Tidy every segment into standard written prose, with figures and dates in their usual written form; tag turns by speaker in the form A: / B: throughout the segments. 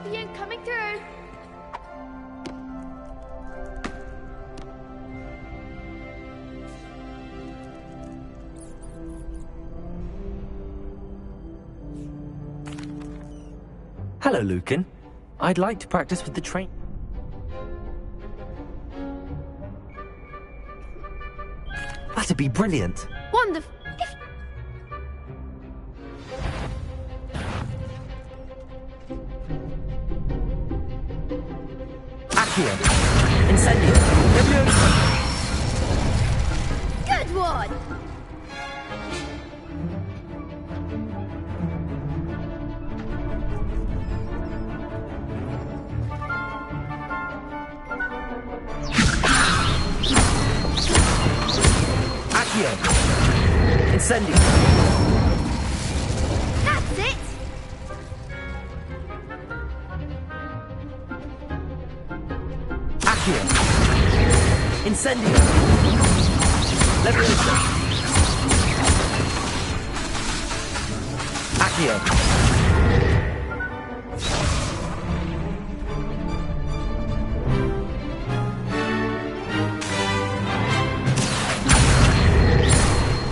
A: champion coming through.
B: Hello, Lucan. I'd like to practice with the train. That'd be brilliant.
A: Wonderful.
B: Accio. Incendio.
A: Good one.
B: Incendio.
A: That's it.
B: Accio. Incendio. Leviosa. Accio.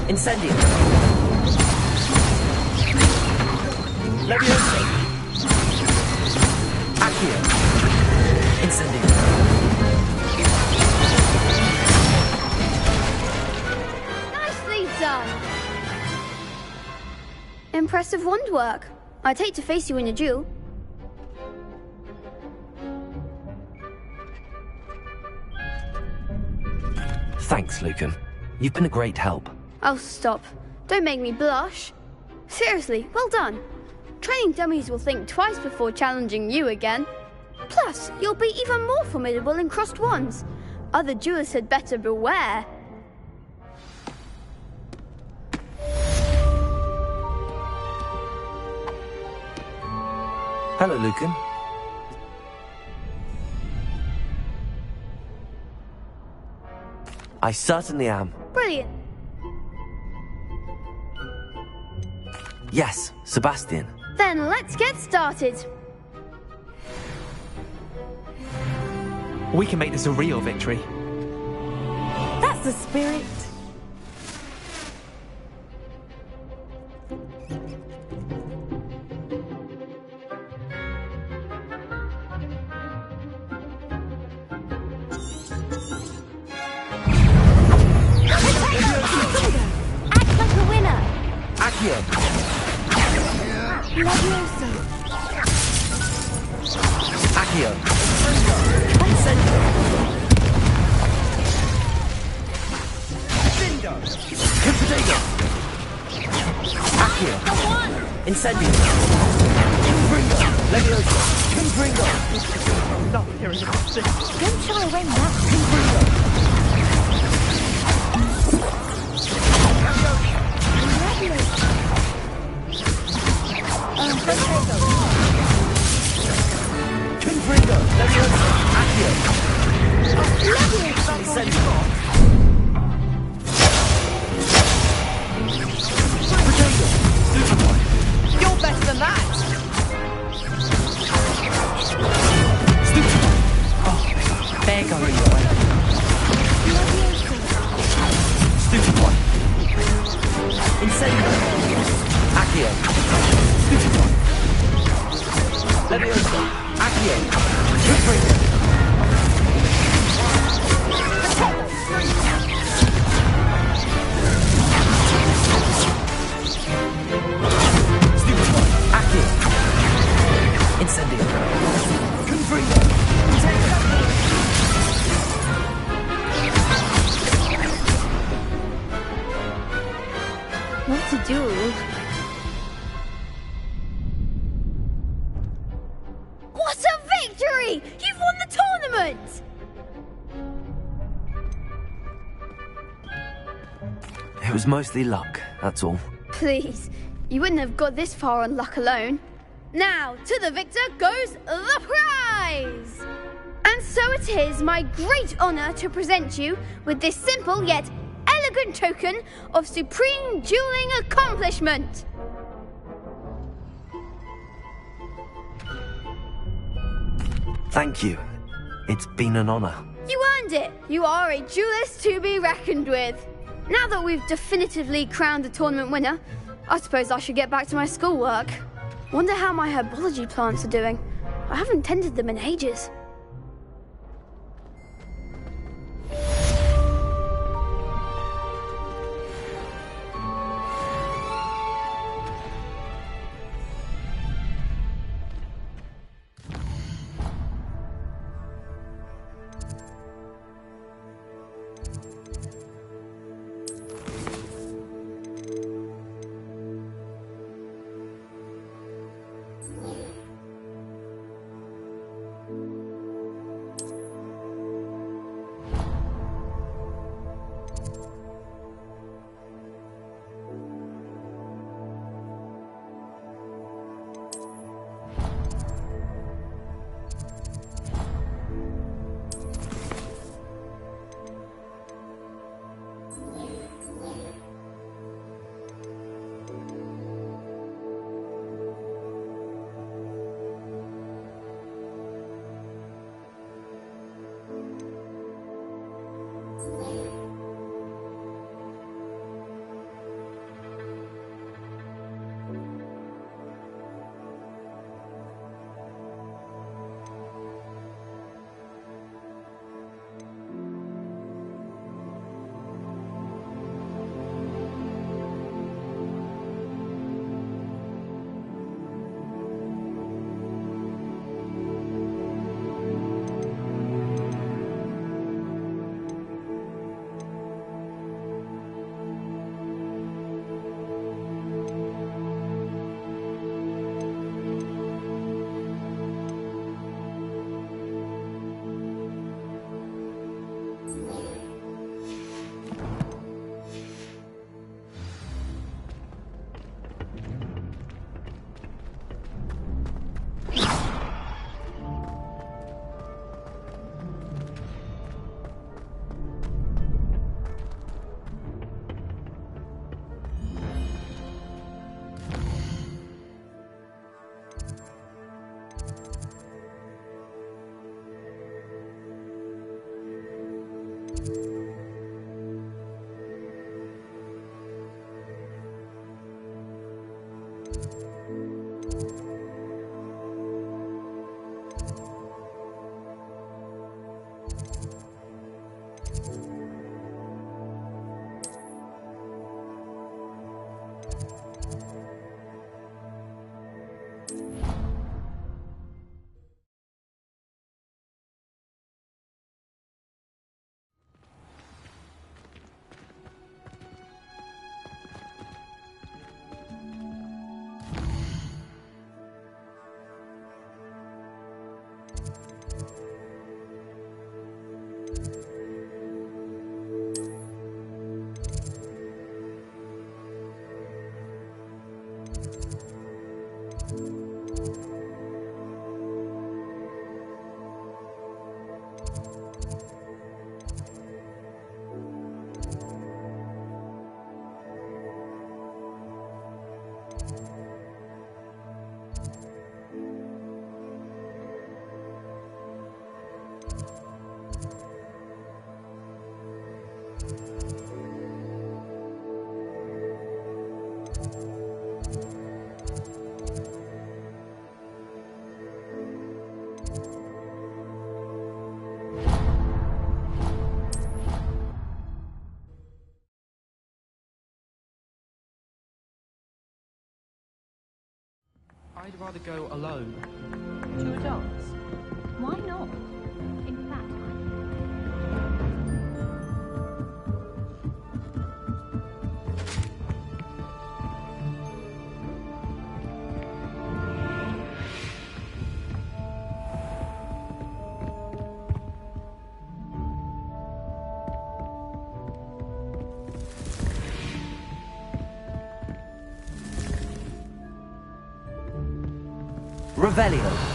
B: Incendio. Leviosa. Accio. Incendio.
A: Nicely done. Impressive wand work. I'd hate to face you in a duel.
B: Thanks, Lucan. You've been a great help.
A: Oh, stop. Don't make me blush. Seriously, well done. Training dummies will think twice before challenging you again. Plus, you'll be even more formidable in crossed wands. Other duelists had better beware.
B: Hello, Lucan. I certainly am.
A: Brilliant.
B: Yes, Sebastian.
A: Then let's get started.
C: We can make this a real victory.
D: That's the spirit.
A: Act like a winner.
B: Accio.
D: Leviosa.
B: Accio. Incendio. Confidego. Accio. Incendio. Confringo. Leviosa. Confringo.
C: Not hearing about this.
D: Don't shy away now.
B: Confringo. Confringo. Leviosa. Accio. Incendio. Confringo. Superboy.
D: You're better than that.
B: Stupid.
C: There goes.
B: Stupid boy. Incendio. Accio. Stupid boy. Leviosa. Accio. Confringo. Stupid boy. Accio. Incendio. Confringo.
A: What to do? What a victory! You've won the tournament!
B: It was mostly luck, that's all.
A: Please, you wouldn't have got this far on luck alone. Now, to the victor goes the prize! And so it is my great honor to present you with this simple yet elegant token of supreme dueling accomplishment.
B: Thank you. It's been an honor.
A: You earned it! You are a duelist to be reckoned with. Now that we've definitively crowned the tournament winner, I suppose I should get back to my schoolwork. Wonder how my herbology plants are doing. I haven't tended them in ages.
C: I'd rather go alone.
D: To a dance? Why not? In fact,
B: Revelio.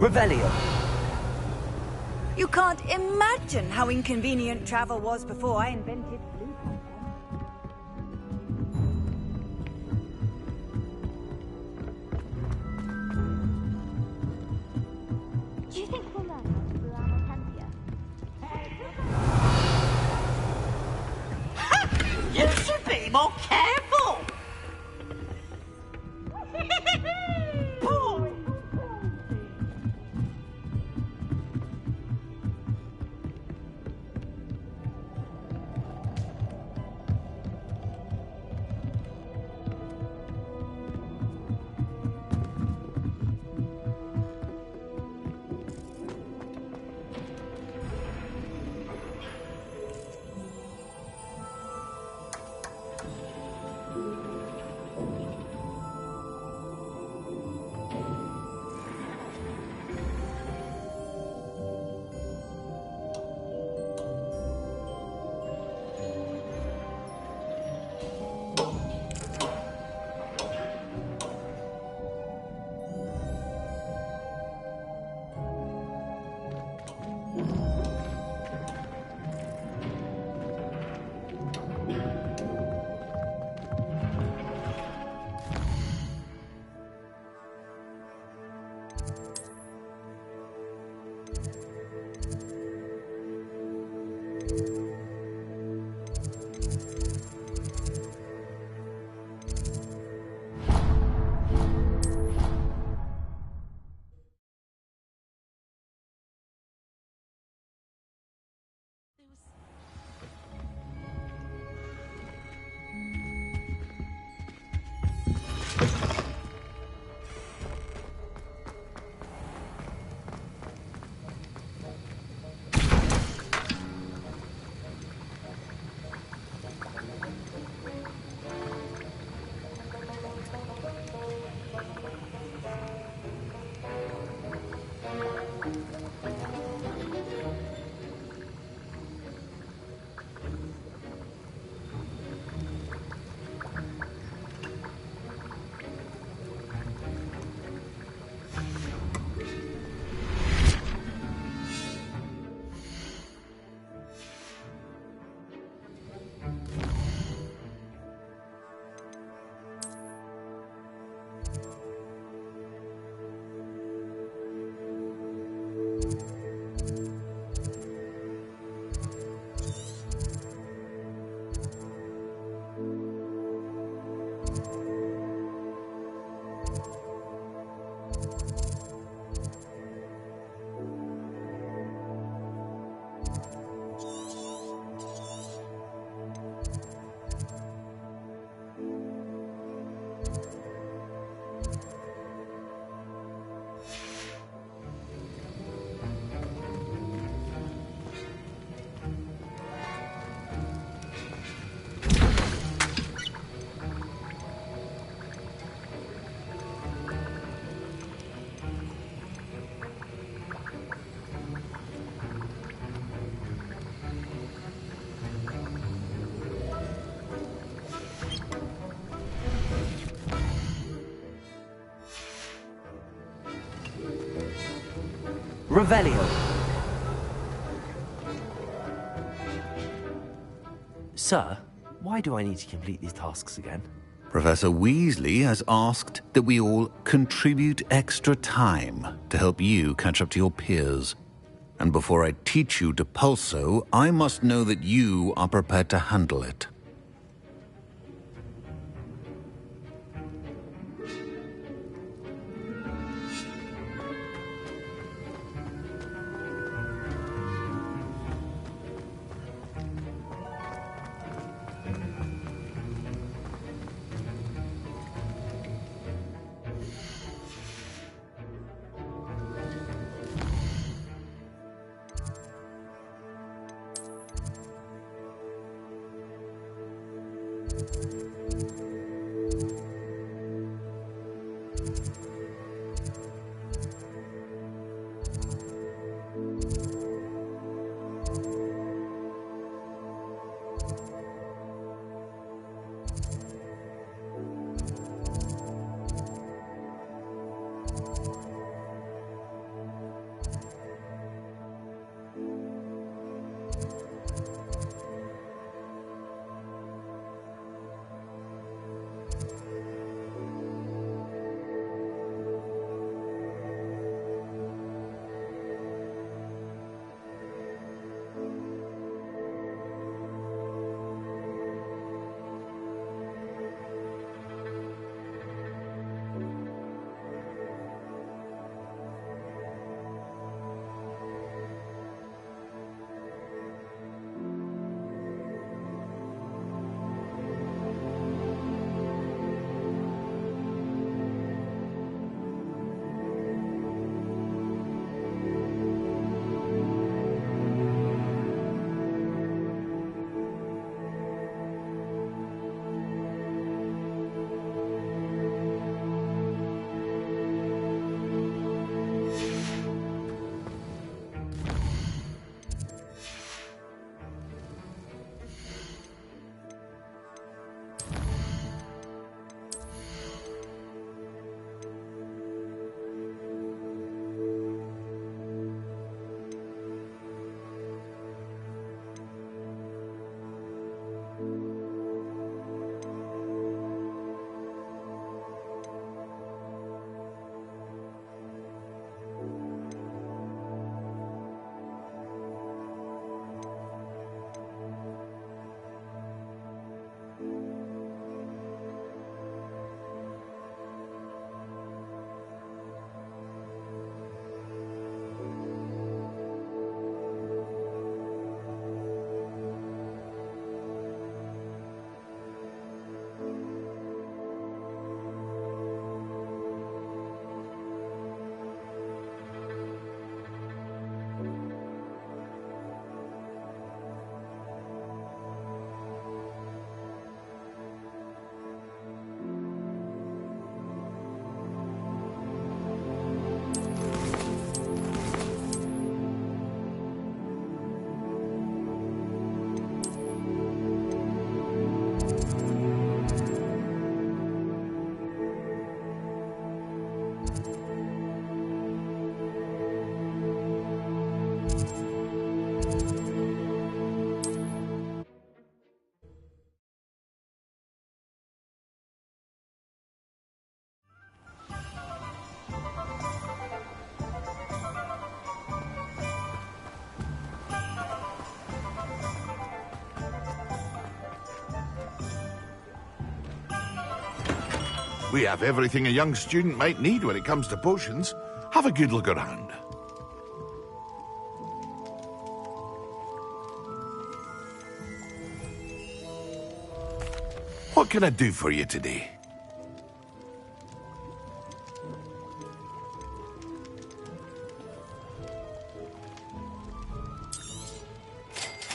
B: Revelio.
E: You can't imagine how inconvenient travel was before I invented blue.
A: Do you think we'll learn how to blow Amacantia?
F: You should be more careful!
B: Revelio. Sir, why do I need to complete these tasks again?
G: Professor Weasley has asked that we all contribute extra time to help you catch up to your peers. And before I teach you to pulso, I must know that you are prepared to handle it.
H: We have everything a young student might need when it comes to potions. Have a good look around. What can I do for you today?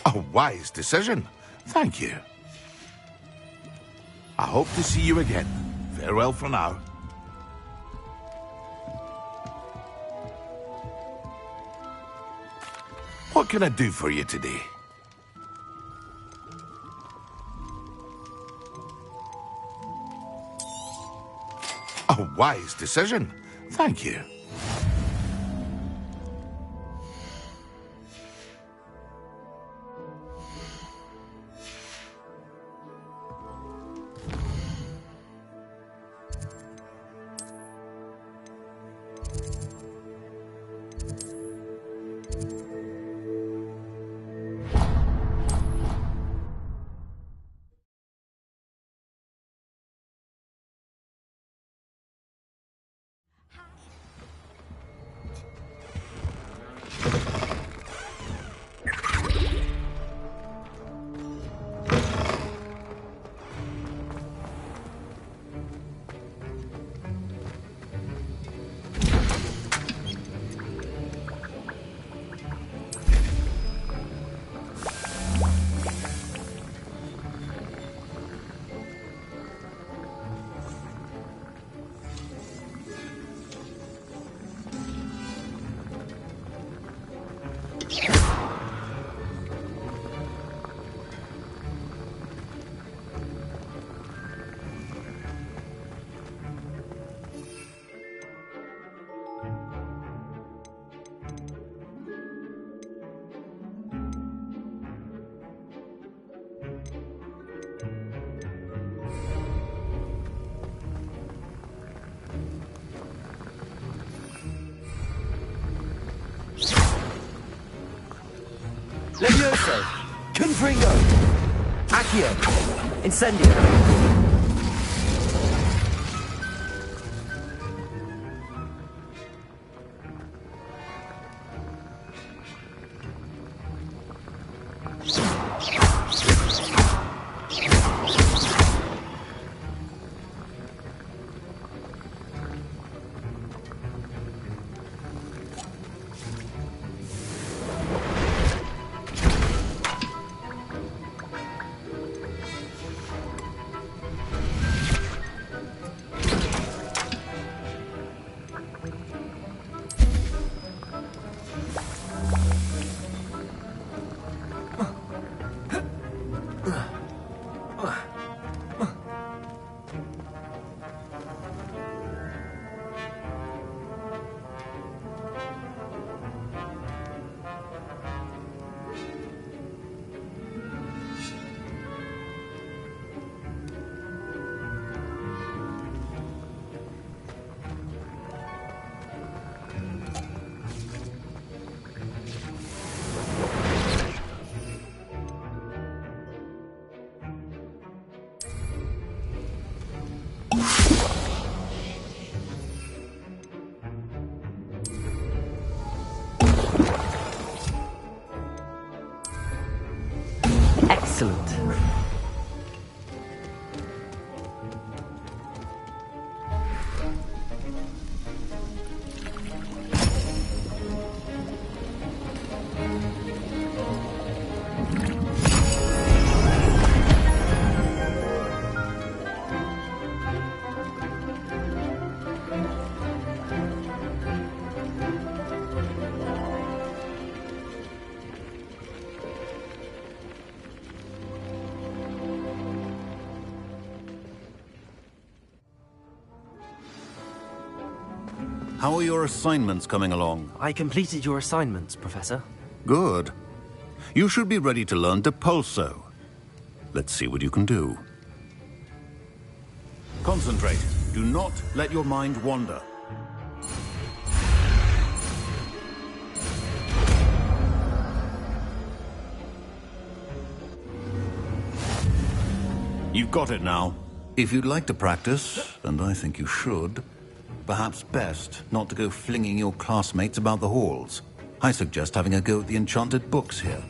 H: A wise decision. Thank you. I hope to see you again. Farewell for now. What can I do for you today? A wise decision. Thank you.
B: Levioso! Confringo! Accio! Incendio! Excellent.
G: How are your assignments coming along?
B: I completed your assignments, Professor.
G: Good. You should be ready to learn Depulso. Let's see what you can do. Concentrate. Do not let your mind wander. You've got it now. If you'd like to practice, and I think you should, perhaps best not to go flinging your classmates about the halls. I suggest having a go at the enchanted books here.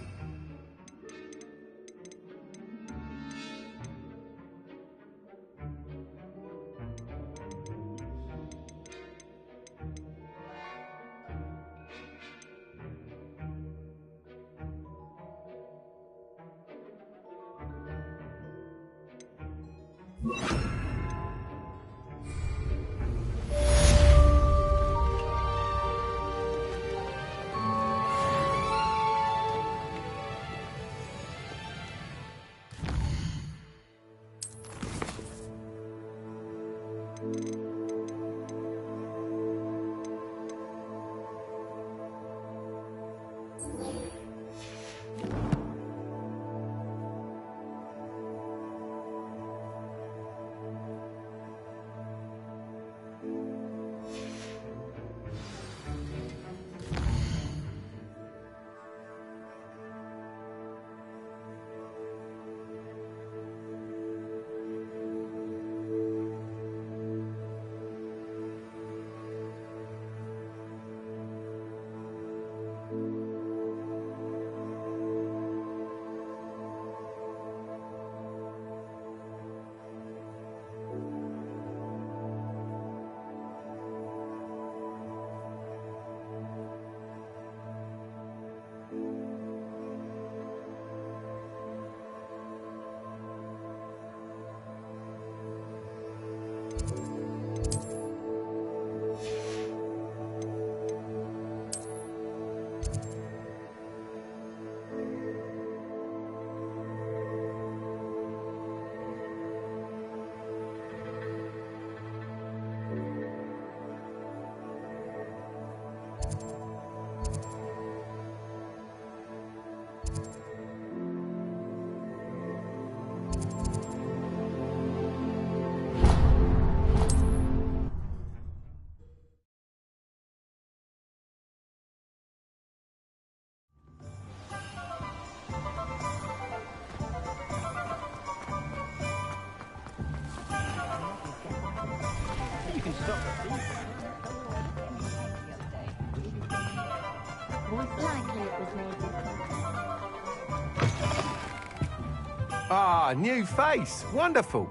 I: Ah, new face. Wonderful.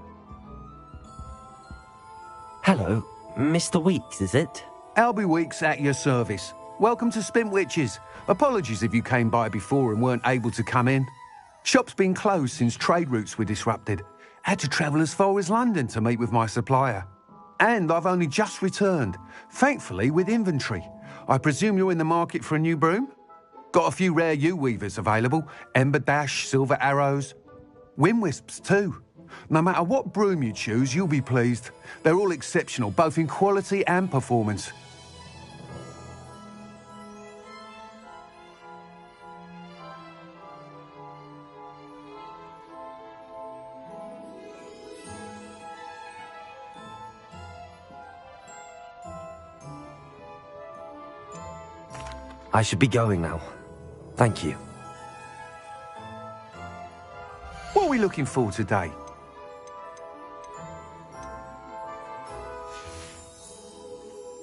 B: Hello, Mr. Weeks, is it?
I: Albie Weeks at your service. Welcome to Spintwitches. Apologies if you came by before and weren't able to come in. Shop's been closed since trade routes were disrupted. Had to travel as far as London to meet with my supplier. And I've only just returned, thankfully with inventory. I presume you're in the market for a new broom? Got a few rare yew-weavers available. Ember Dash, Silver Arrows. Wind Wisps too. No matter what broom you choose, you'll be pleased. They're all exceptional, both in quality and performance.
B: I should be going now. Thank you.
I: What are we looking for today?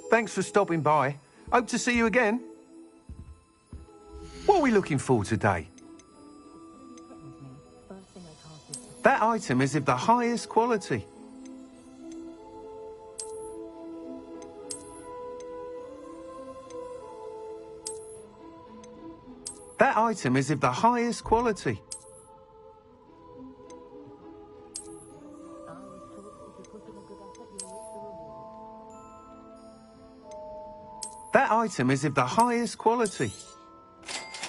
I: Thanks for stopping by. Hope to see you again. What are we looking for today? That item is of the highest quality. That item is of the highest quality. That item is of the highest quality.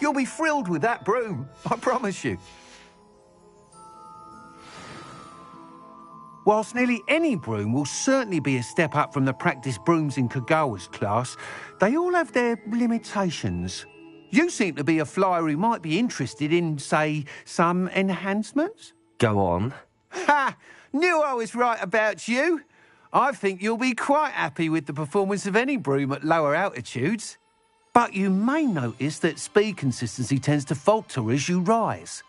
I: You'll be thrilled with that broom, I promise you. Whilst nearly any broom will certainly be a step up from the practice brooms in Kagawa's class, they all have their limitations. You seem to be a flyer who might be interested in, say, some enhancements?
B: Go on.
I: Ha! Knew I was right about you. I think you'll be quite happy with the performance of any broom at lower altitudes. But you may notice that speed consistency tends to falter as you rise.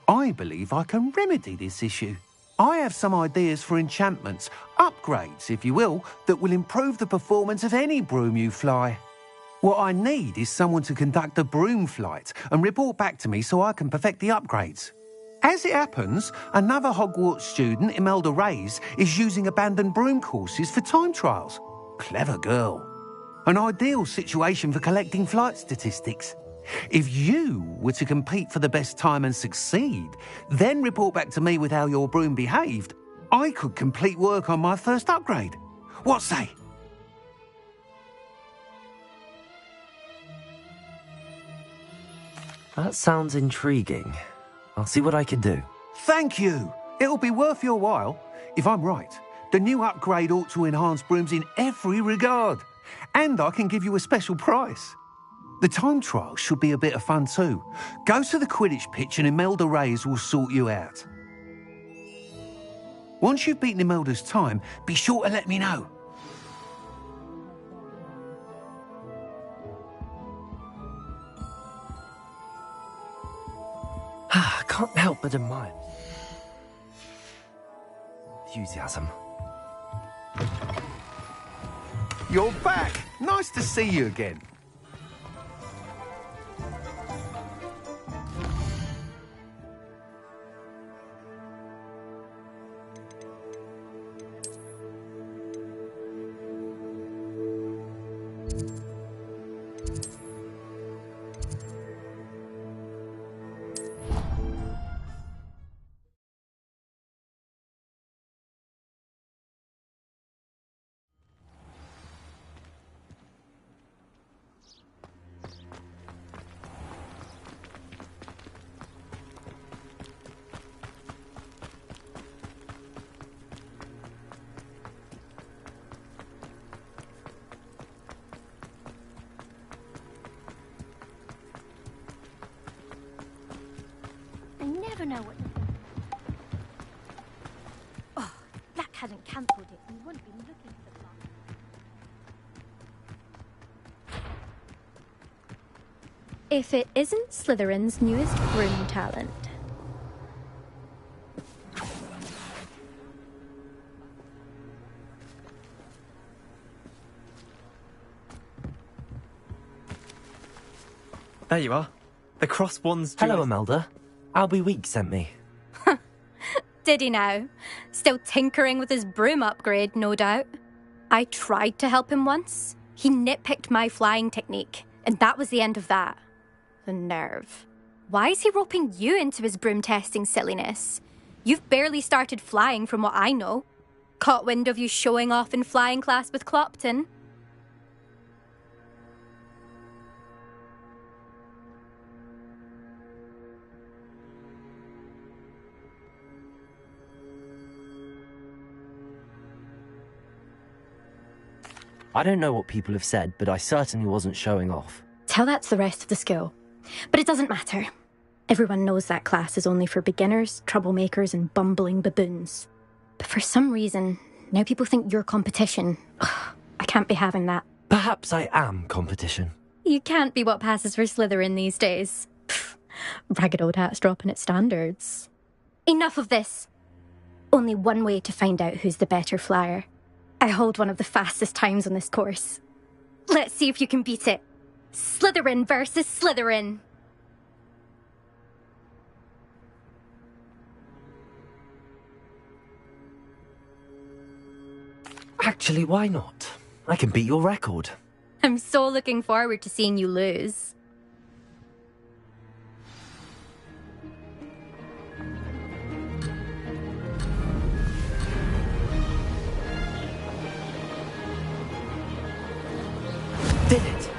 I: I believe I can remedy this issue. I have some ideas for enchantments, upgrades, if you will, that will improve the performance of any broom you fly. What I need is someone to conduct a broom flight and report back to me so I can perfect the upgrades. As it happens, another Hogwarts student, Imelda Reyes, is using abandoned broom courses for time trials. Clever girl. An ideal situation for collecting flight statistics. If you were to compete for the best time and succeed, then report back to me with how your broom behaved, I could complete work on my first upgrade. What say?
B: That sounds intriguing. I'll see what I can do.
I: Thank you. It'll be worth your while. If I'm right, the new upgrade ought to enhance brooms in every regard. And I can give you a special price. The time trial should be a bit of fun too. Go to the Quidditch pitch and Imelda Reyes will sort you out. Once you've beaten Imelda's time, be sure to let me know.
B: I can't help but admire enthusiasm.
I: You're back. Nice to see you again.
D: I never know what. Oh, Black hadn't cancelled it. We wouldn't be looking for the box.
J: If it isn't Slytherin's newest broom talent.
C: There you are. The cross one's
B: Hello, Imelda. Albie Week sent me.
J: Did he now? Still tinkering with his broom upgrade, no doubt. I tried to help him once. He nitpicked my flying technique, and that was the end of that. The nerve. Why is he roping you into his broom testing silliness? You've barely started flying from what I know. Caught wind of you showing off in flying class with Clopton.
B: I don't know what people have said, but I certainly wasn't showing off.
J: Tell that to the rest of the school. But it doesn't matter. Everyone knows that class is only for beginners, troublemakers, and bumbling baboons. But for some reason, now people think you're competition. Ugh, I can't be having that.
B: Perhaps I am competition.
J: You can't be what passes for Slytherin these days. Pfft, ragged old hat's dropping its standards. Enough of this. Only one way to find out who's the better flyer. I hold one of the fastest times on this course. Let's see if you can beat it. Slytherin versus Slytherin.
B: Actually, why not? I can beat your record.
J: I'm so looking forward to seeing you lose.
B: Did it!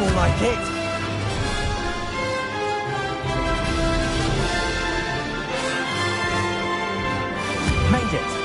B: more like it. Made it.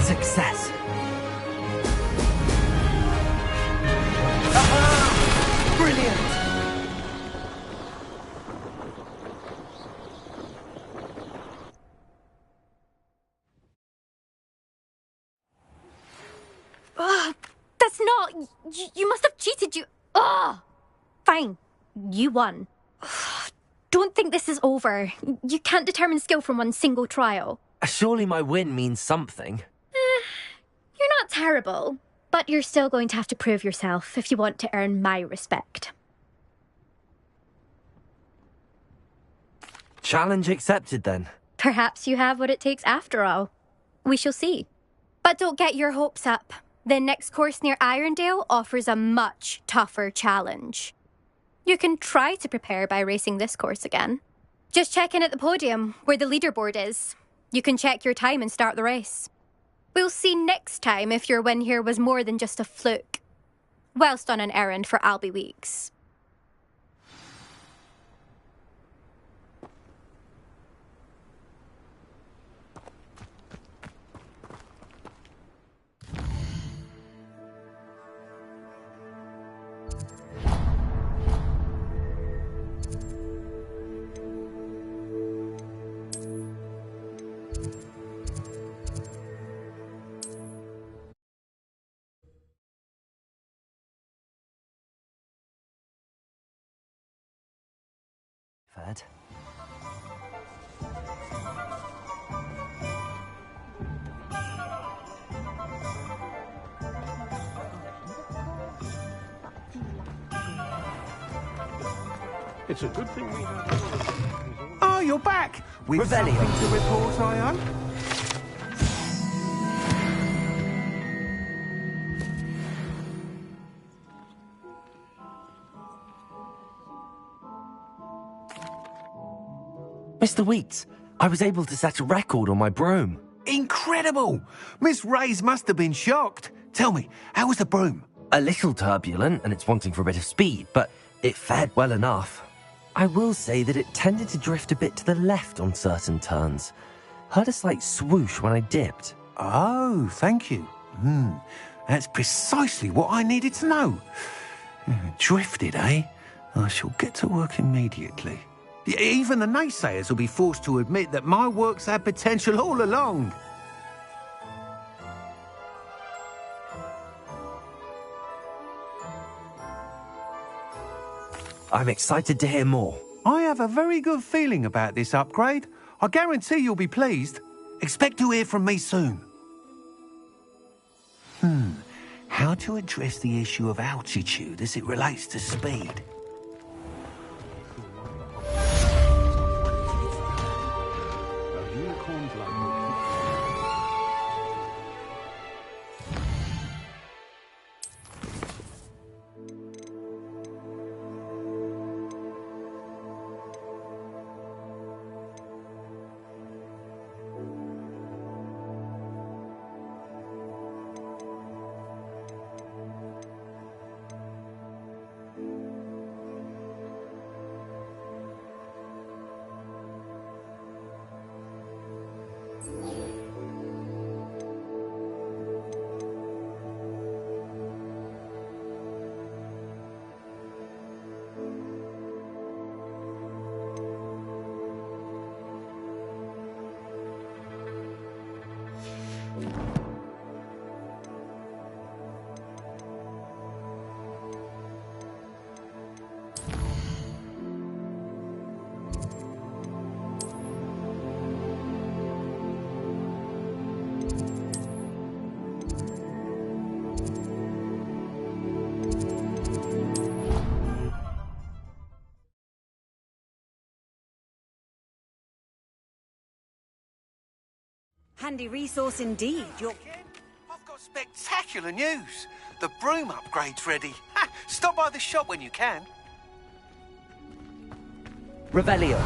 B: Success. Aha! Brilliant!
J: That's not... You must have cheated, you... Ugh! Fine. You won. Don't think this is over. You can't determine skill from one single trial.
B: Surely my win means something.
J: You're not terrible, but you're still going to have to prove yourself if you want to earn my respect.
B: Challenge accepted, then.
J: Perhaps you have what it takes after all. We shall see. But don't get your hopes up. The next course near Irondale offers a much tougher challenge. You can try to prepare by racing this course again. Just check in at the podium, where the leaderboard is. You can check your time and start the race. We'll see next time if your win here was more than just a fluke. Whilst on an errand for Albie Weeks.
B: Fed.
H: It's a good thing we have...
I: Oh, you're back! With
B: Rebellion.
I: something to report, I hope?
B: Mr. Wheats, I was able to set a record on my broom.
I: Incredible! Miss Reyes must have been shocked. Tell me, how was the broom?
B: A little turbulent, and it's wanting for a bit of speed, but it fared well enough. I will say that it tended to drift a bit to the left on certain turns. Heard a slight swoosh when I dipped.
I: Oh, thank you. That's precisely what I needed to know. Drifted, eh? I shall get to work immediately. Even the naysayers will be forced to admit that my work's had potential all along.
B: I'm excited to hear more.
I: I have a very good feeling about this upgrade. I guarantee you'll be pleased. Expect to hear from me soon. How to address the issue of altitude as it relates to speed?
E: Handy resource indeed.
I: I've got spectacular news. The broom upgrade's ready. Ha! Stop by the shop when you can.
B: Revelio.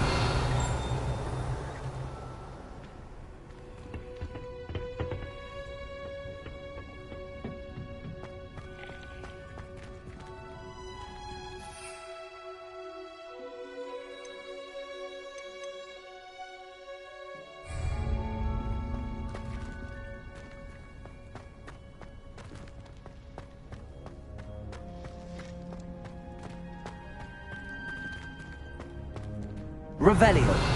B: Revelio.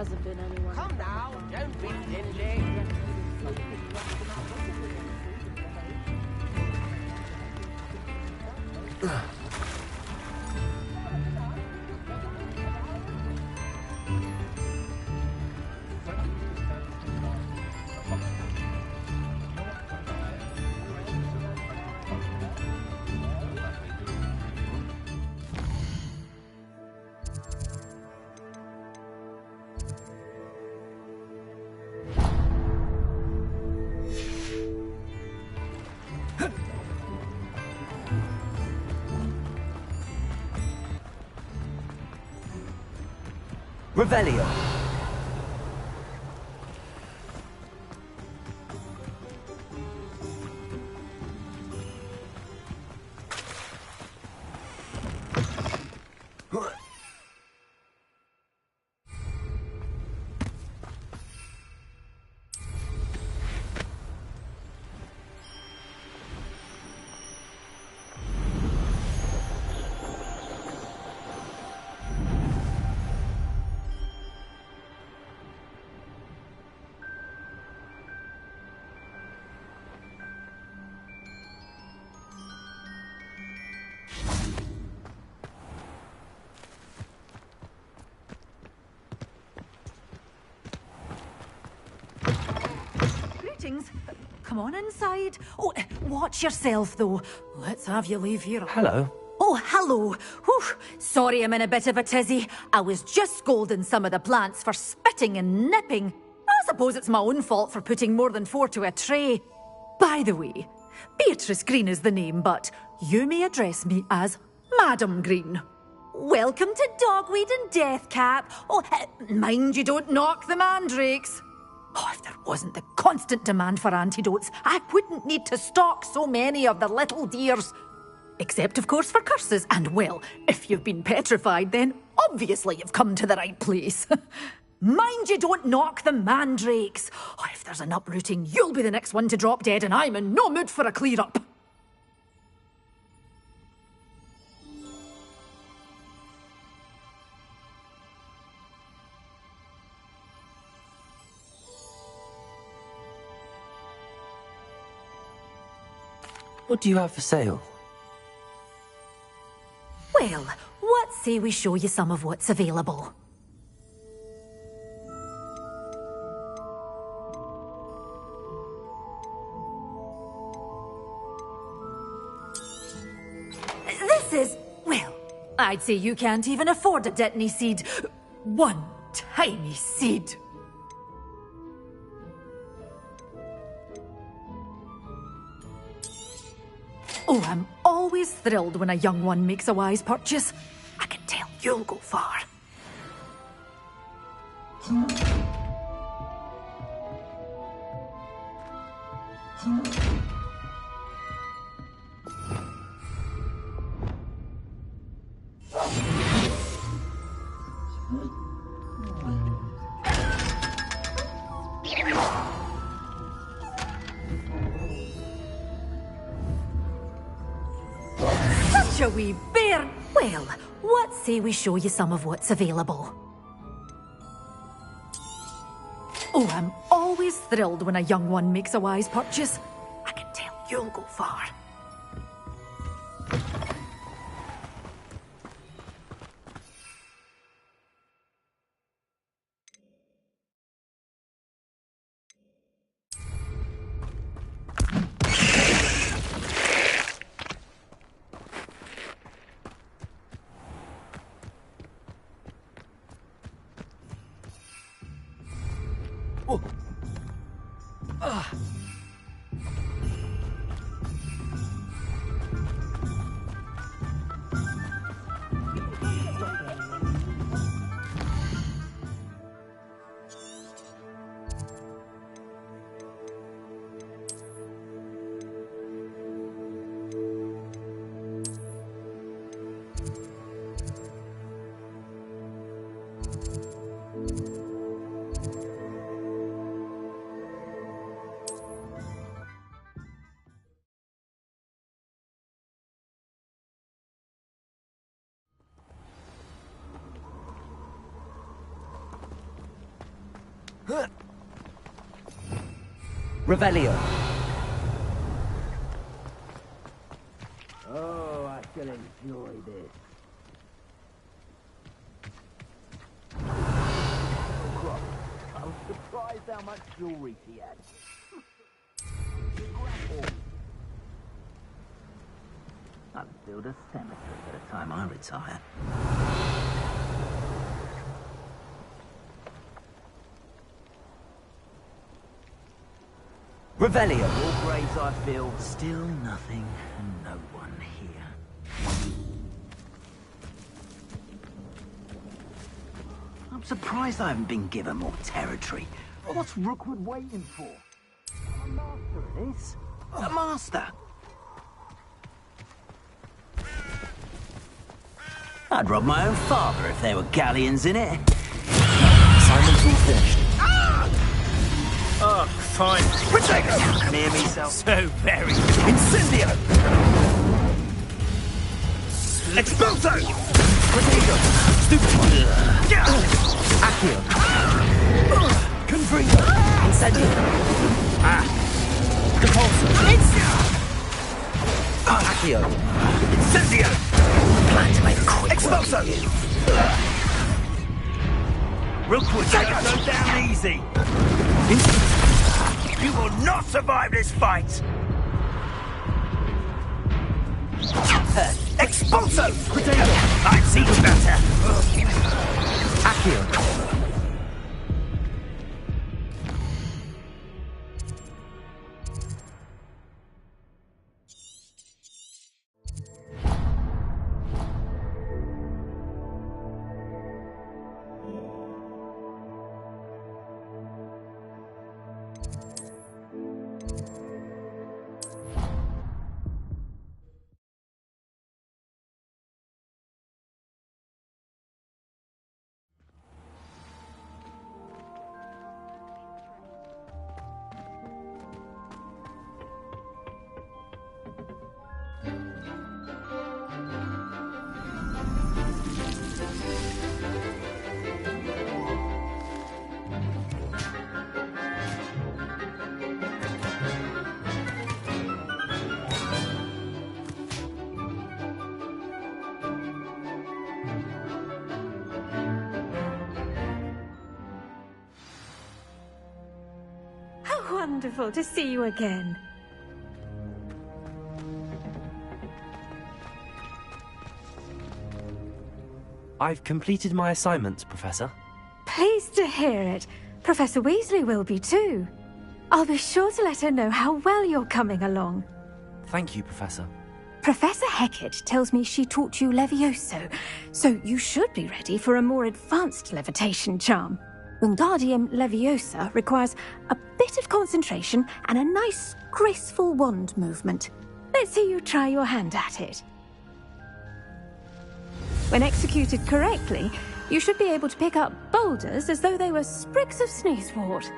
D: hasn't been anyone.
F: Come now, don't be dingy.
B: Revelio.
E: Greetings. Come on inside. Oh, watch yourself, though. Let's have you leave here.
B: Hello.
E: Oh, hello. Whew. Sorry I'm in a bit of a tizzy. I was just scolding some of the plants for spitting and nipping. I suppose it's my own fault for putting more than 4 to a tray. By the way, Beatrice Green is the name, but you may address me as Madam Green. Welcome to Dogweed and Deathcap. Oh, mind you don't knock the mandrakes. Oh, if there wasn't the constant demand for antidotes, I wouldn't need to stock so many of the little dears. Except, of course, for curses. And, well, if you've been petrified, then obviously you've come to the right place. Mind you don't knock the mandrakes. Oh, if there's an uprooting, you'll be the next one to drop dead, and I'm in no mood for a clear-up.
B: What do you have for sale?
E: Well, what say we show you some of what's available? This is, well, I'd say you can't even afford a Dittany seed. One tiny seed. Oh, I'm always thrilled when a young one makes a wise purchase. I can tell you'll go far. Such a wee bear. Well, what say we show you some of what's available? Oh, I'm always thrilled when a young one makes a wise purchase. I can tell you'll go far.
B: Revelio.
F: Oh, I shall enjoy this. I'm surprised how much jewelry she had. I'll build a cemetery by the time I retire.
B: Revelio.
F: More graves I feel, still nothing and no one here. I'm surprised I haven't been given more territory. What's Rookwood waiting for? I'm a master of this. A master. I'd rob my own father if there were galleons in it.
B: Assignment's all finished.
C: Oh, fine.
F: Potato! Near me, self.
C: So very.
B: Incendio!
C: Expulso!
B: Potato! Stupid one! Accio! Confringo! Incendio! Depulso! Accio!
C: Incendio!
F: Plan to make a quick
C: Expulso! Rookwood, don't go down easy. You will not survive this fight. Expulso!
B: Potato!
C: I've seen better.
B: Accio!
K: How wonderful to see you again.
B: I've completed my assignment, Professor.
K: Pleased to hear it. Professor Weasley will be too. I'll be sure to let her know how well you're coming along.
B: Thank you, Professor.
K: Professor Hecat tells me she taught you Levioso, so you should be ready for a more advanced levitation charm. Wingardium Leviosa requires a bit of concentration and a nice, graceful wand movement. Let's see you try your hand at it. When executed correctly, you should be able to pick up boulders as though they were sprigs of sneezewort.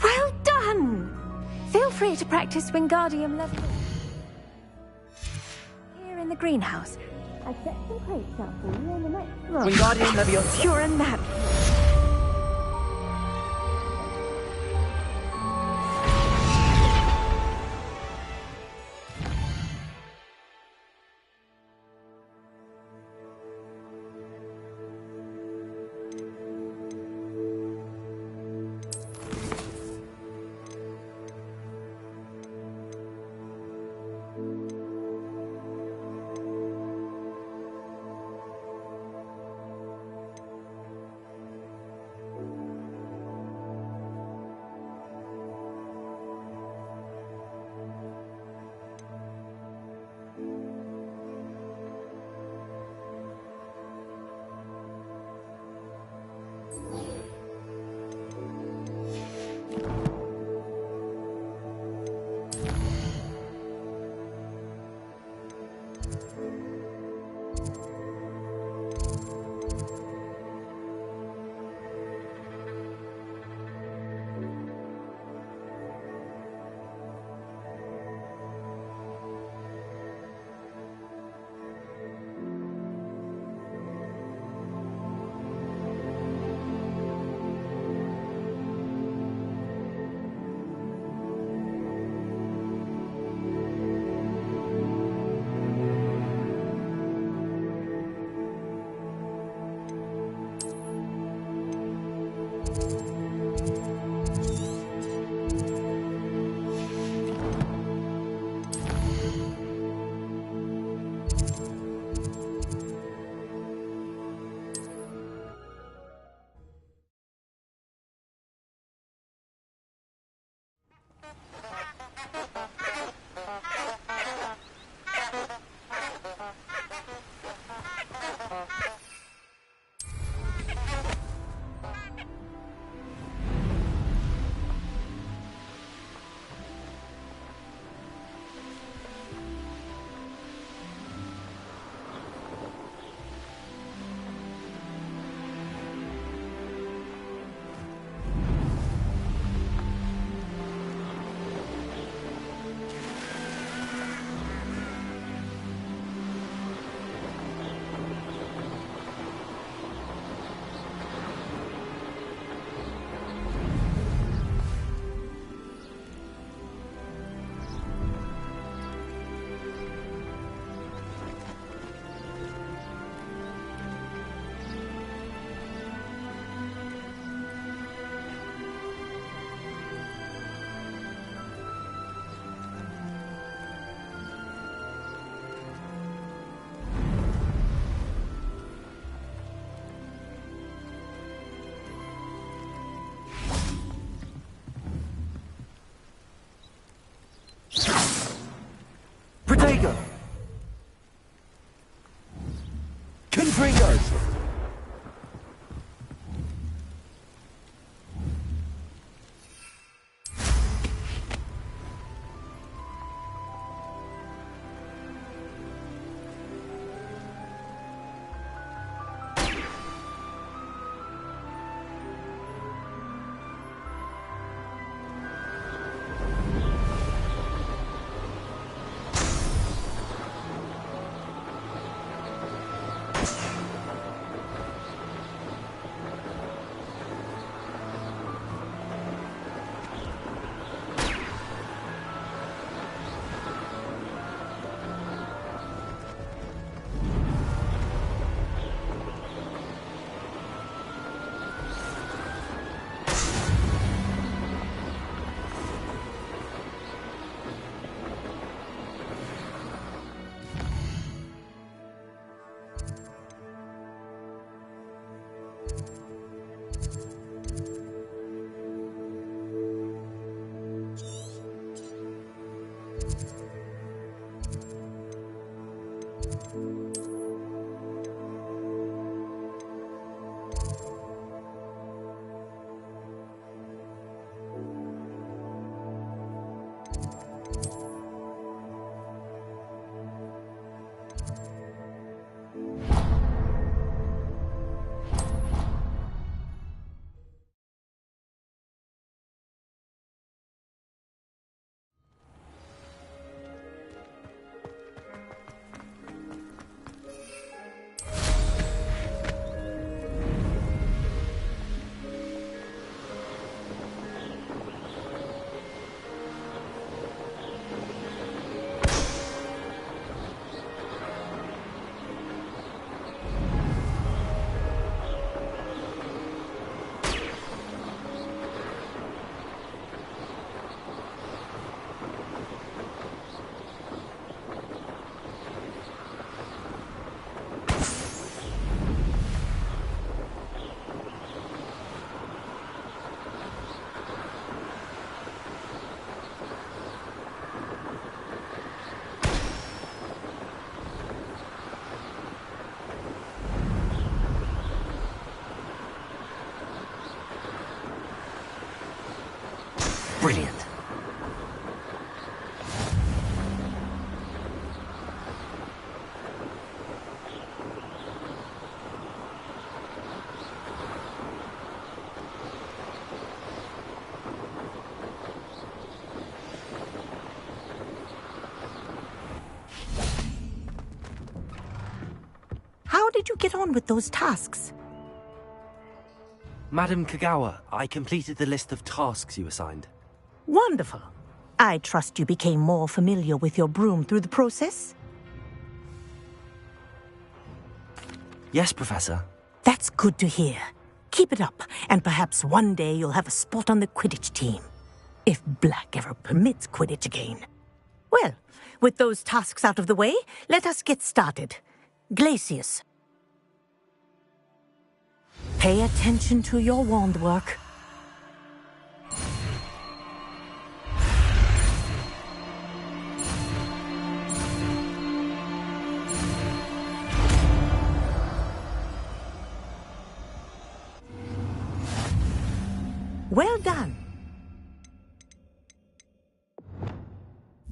K: Well done! Feel free to practice Wingardium Leviosa here in the greenhouse. I've set some crates up for you on the next floor.
B: Wingardium Leviosa.
K: You're a nap.
B: Confringo! Confringo! Brilliant.
L: How did you get on with those tasks?
B: Madam Kagawa, I completed the list of tasks you assigned.
L: Wonderful. I trust you became more familiar with your broom through the process?
B: Yes, Professor.
L: That's good to hear. Keep it up, and perhaps one day you'll have a spot on the Quidditch team. If Black ever permits Quidditch again. Well, with those tasks out of the way, let us get started. Glacius. Pay attention to your wand work. Well done.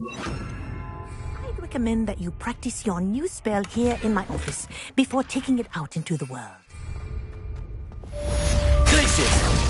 L: I'd recommend that you practice your new spell here in my office before taking it out into the world.
B: Glacius!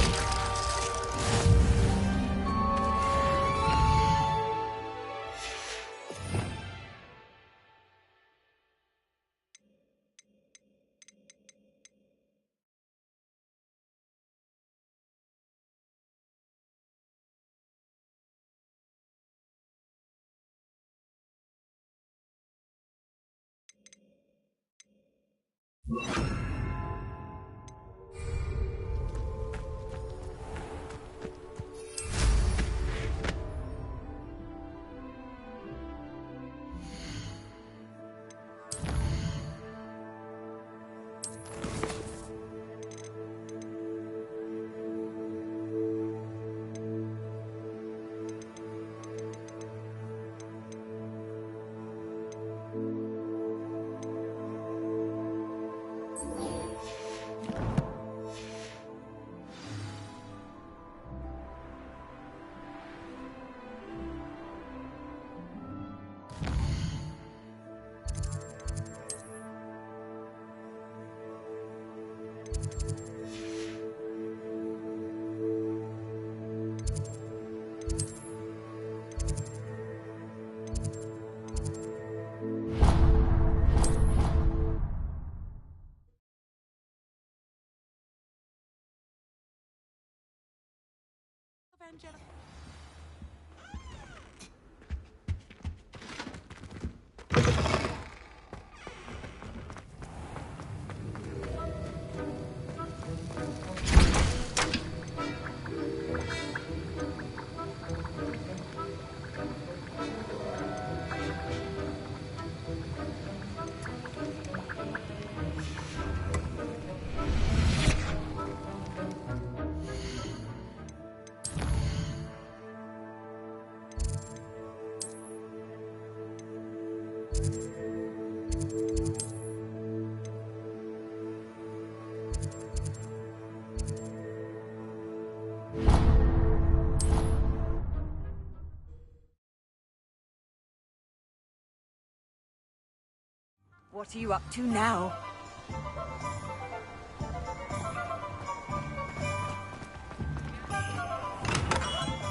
M: What are you up to now?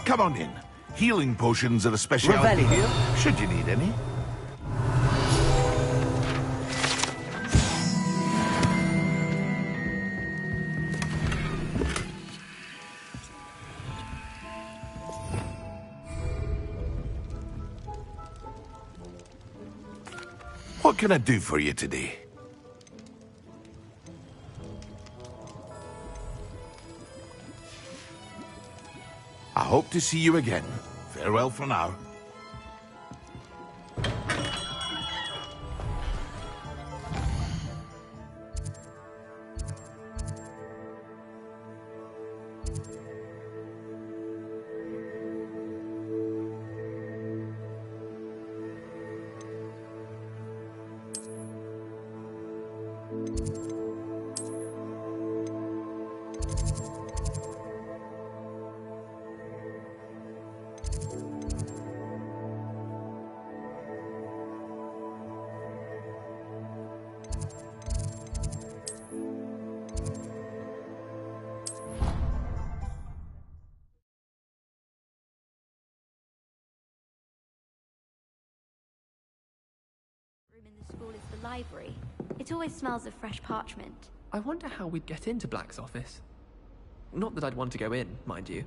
H: Come on in. Healing potions are a specialty here, should you need any. What can I do for you today? I hope to see you again. Farewell for now.
N: In the school is the library. It always smells of fresh parchment.
O: I wonder how we'd get into Black's office. Not that I'd want to go in, mind you.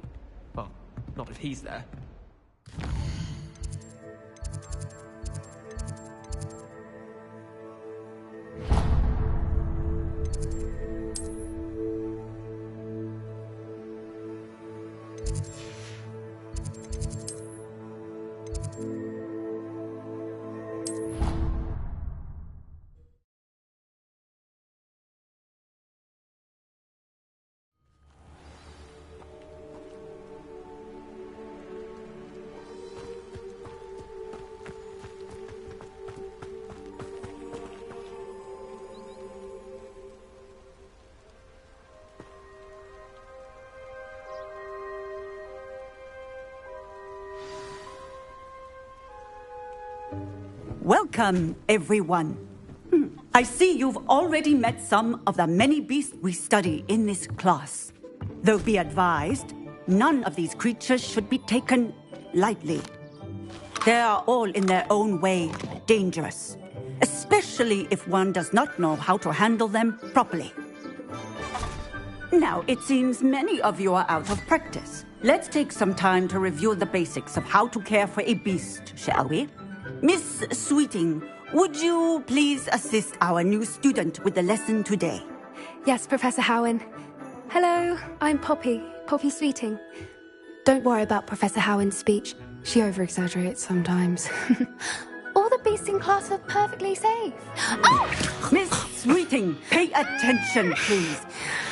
O: Well, not if he's there.
M: Welcome, everyone. I see you've already met some of the many beasts we study in this class. Though be advised, none of these creatures should be taken lightly. They are all in their own way dangerous, especially if one does not know how to handle them properly. Now, it seems many of you are out of practice. Let's take some time to review the basics of how to care for a beast, shall we? Miss Sweeting, would you please assist our new student with the lesson today?
K: Yes, Professor Howen. Hello, I'm Poppy Sweeting. Don't worry about Professor Howen's speech. She over-exaggerates sometimes. All the beasts in class are perfectly safe. Oh!
M: Miss Sweeting, pay attention, please.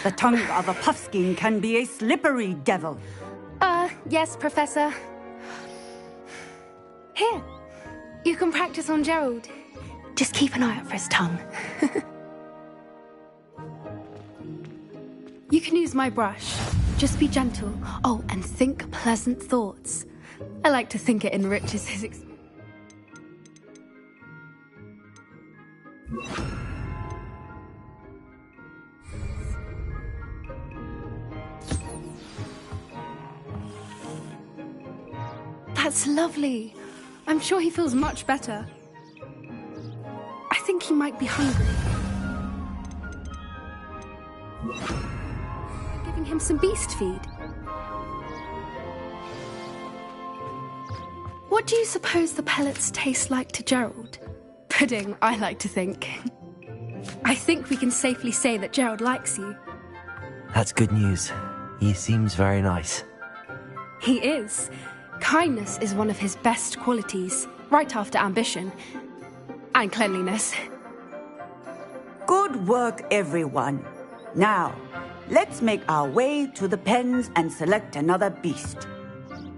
M: The tongue of a puffskein can be a slippery devil.
K: Yes, Professor. Here, you can practice on Gerald. Just keep an eye out for his tongue. You can use my brush. Just be gentle. Oh, and think pleasant thoughts. I like to think it enriches his experience. That's lovely. I'm sure he feels much better. I think he might be hungry. Giving him some beast feed.
P: What do you suppose the pellets taste like to Gerald? Pudding, I like to think. I think we can safely say that Gerald likes you.
B: That's good news. He seems very nice.
P: He is. Kindness is one of his best qualities, right after ambition. And cleanliness.
M: Good work, everyone. Now, let's make our way to the pens and select another beast.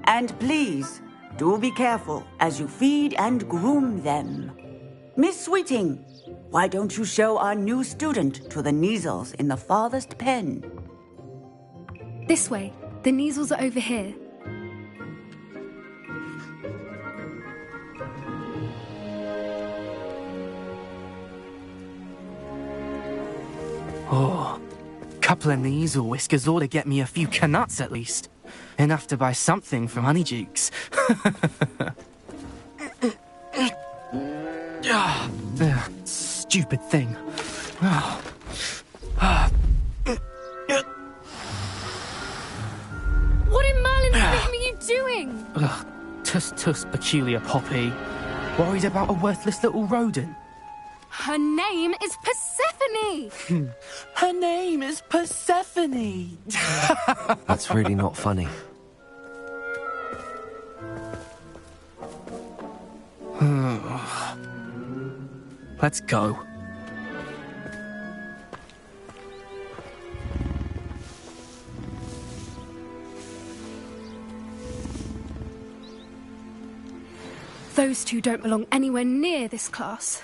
M: And please, do be careful as you feed and groom them. Miss Sweeting, why don't you show our new student to the Kneazles in the farthest pen?
P: This way. The Kneazles are over here.
Q: Oh, couple of Kneazle whiskers ought to get me a few canuts at least. Enough to buy something from Honeydukes. Stupid thing.
P: What in Merlin's name are you doing?
Q: Tuss, peculiar poppy. Worried about a worthless little rodent?
P: Her name is Persephone!
Q: Her name is Persephone!
B: That's really not funny.
Q: Let's go.
P: Those two don't belong anywhere near this class.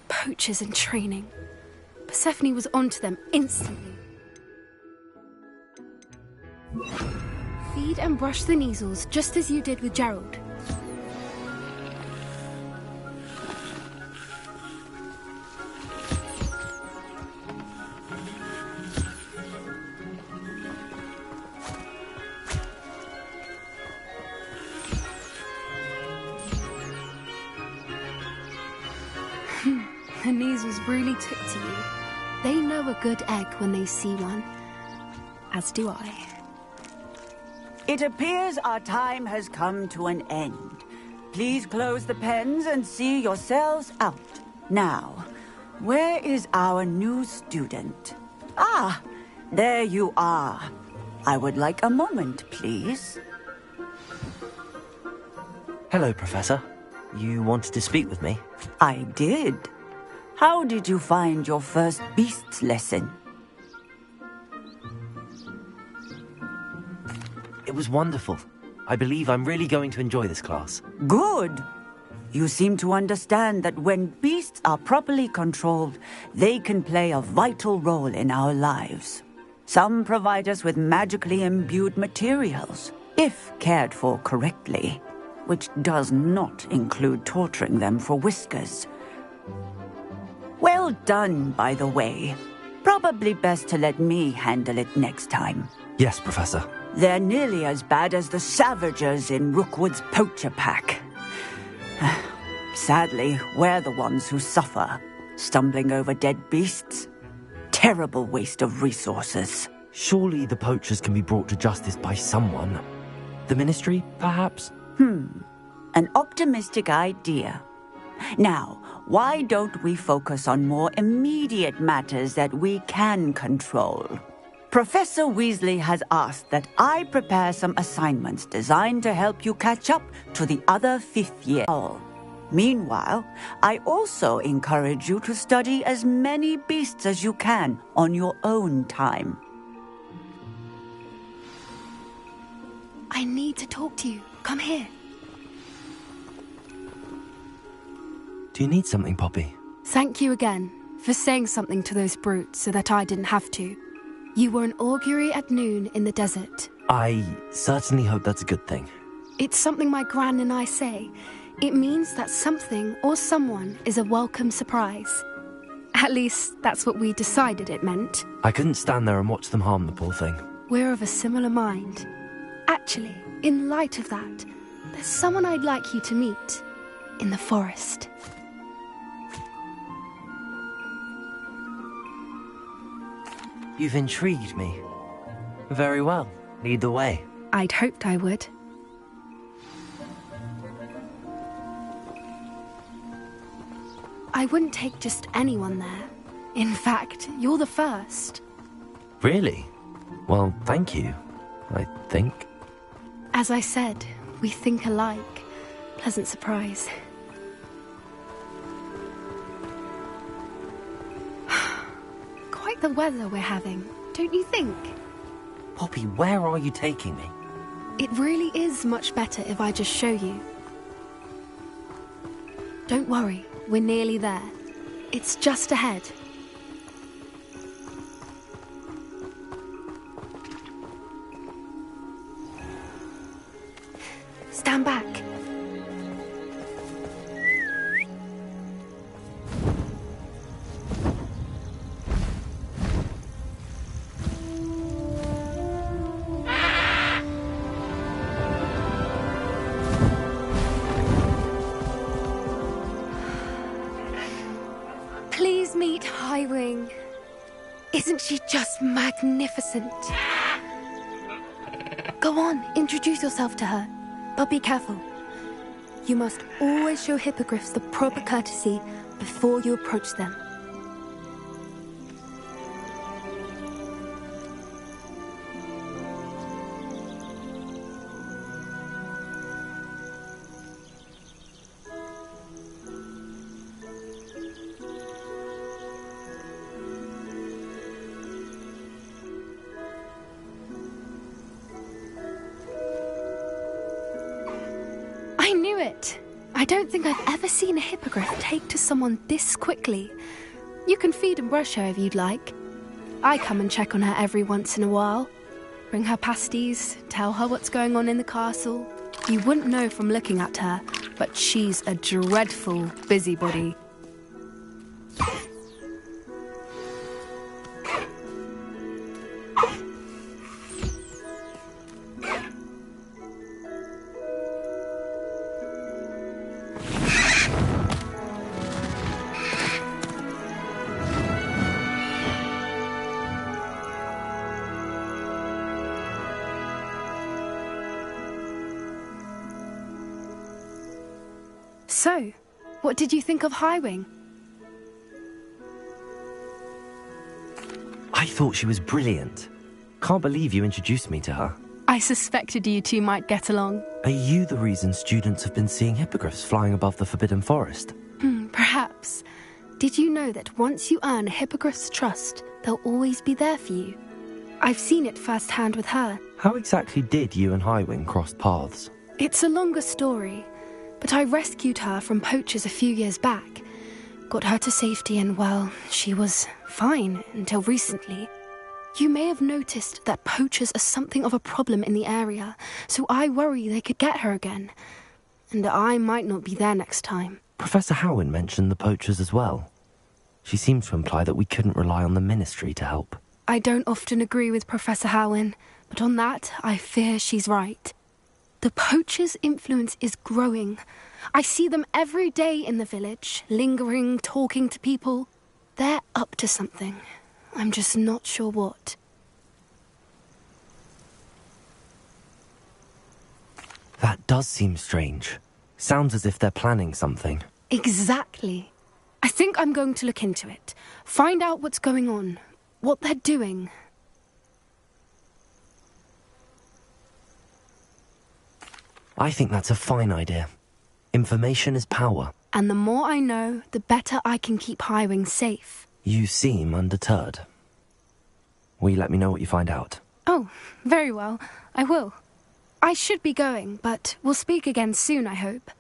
P: Poachers in training. Persephone was onto them instantly. Feed and brush the Kneazles just as you did with Gerald. The Kneazles really took to you. They know a good egg when they see one. As do I.
M: It appears our time has come to an end. Please close the pens and see yourselves out. Now, where is our new student? Ah, there you are. I would like a moment, please.
B: Hello, Professor. You wanted to speak with me?
M: I did. How did you find your first beasts lesson?
B: It was wonderful. I believe I'm really going to enjoy this class.
M: Good. You seem to understand that when beasts are properly controlled, they can play a vital role in our lives. Some provide us with magically imbued materials, if cared for correctly, which does not include torturing them for whiskers. Well done, by the way. Probably best to let me handle it next time.
B: Yes, Professor.
M: They're nearly as bad as the Savagers in Rookwood's poacher pack. Sadly, we're the ones who suffer, stumbling over dead beasts. Terrible waste of resources.
B: Surely the poachers can be brought to justice by someone. The Ministry, perhaps?
M: An optimistic idea. Now, why don't we focus on more immediate matters that we can control? Professor Weasley has asked that I prepare some assignments designed to help you catch up to the other fifth year. Meanwhile, I also encourage you to study as many beasts as you can on your own time.
P: I need to talk to you. Come here.
B: Do you need something, Poppy?
P: Thank you again for saying something to those brutes so that I didn't have to. You were an augury at noon in the desert.
B: I certainly hope that's a good thing.
P: It's something my gran and I say. It means that something or someone is a welcome surprise. At least, that's what we decided it meant.
B: I couldn't stand there and watch them harm the poor thing.
P: We're of a similar mind. Actually, in light of that, there's someone I'd like you to meet in the forest.
B: You've intrigued me. Very well. Lead the way.
P: I'd hoped I would. I wouldn't take just anyone there. In fact, you're the first.
B: Really? Well, thank you, I think.
P: As I said, we think alike. Pleasant surprise. Quite the weather we're having, don't you think?
B: Poppy, where are you taking me?
P: It really is much better if I just show you. Don't worry, we're nearly there. It's just ahead. Stand back. Please meet Highwing. Isn't she just magnificent? Go on, introduce yourself to her. But be careful. You must always show hippogriffs the proper courtesy before you approach them. I knew it! I don't think I've ever seen a hippogriff take to someone this quickly. You can feed and brush her if you'd like. I come and check on her every once in a while. Bring her pasties, tell her what's going on in the castle. You wouldn't know from looking at her, but she's a dreadful busybody. So, what did you think of Highwing?
B: I thought she was brilliant. Can't believe you introduced me to her.
P: I suspected you two might get along.
B: Are you the reason students have been seeing hippogriffs flying above the Forbidden Forest?
P: Perhaps. Did you know that once you earn a hippogriff's trust, they'll always be there for you? I've seen it firsthand with her.
B: How exactly did you and Highwing cross paths?
P: It's a longer story, but I rescued her from poachers a few years back. Got her to safety and, well, she was fine until recently. You may have noticed that poachers are something of a problem in the area, so I worry they could get her again. And I might not be there next time.
B: Professor Howin mentioned the poachers as well. She seemed to imply that we couldn't rely on the Ministry to help.
P: I don't often agree with Professor Howin, but on that, I fear she's right. The poachers' influence is growing. I see them every day in the village, lingering, talking to people. They're up to something. I'm just not sure what.
B: That does seem strange. Sounds as if they're planning something.
P: Exactly. I think I'm going to look into it. Find out what's going on, what they're doing.
B: I think that's a fine idea. Information is power.
P: And the more I know, the better I can keep Highwing safe.
B: You seem undeterred. Will you let me know what you find out?
P: Oh, very well. I will. I should be going, but we'll speak again soon, I hope.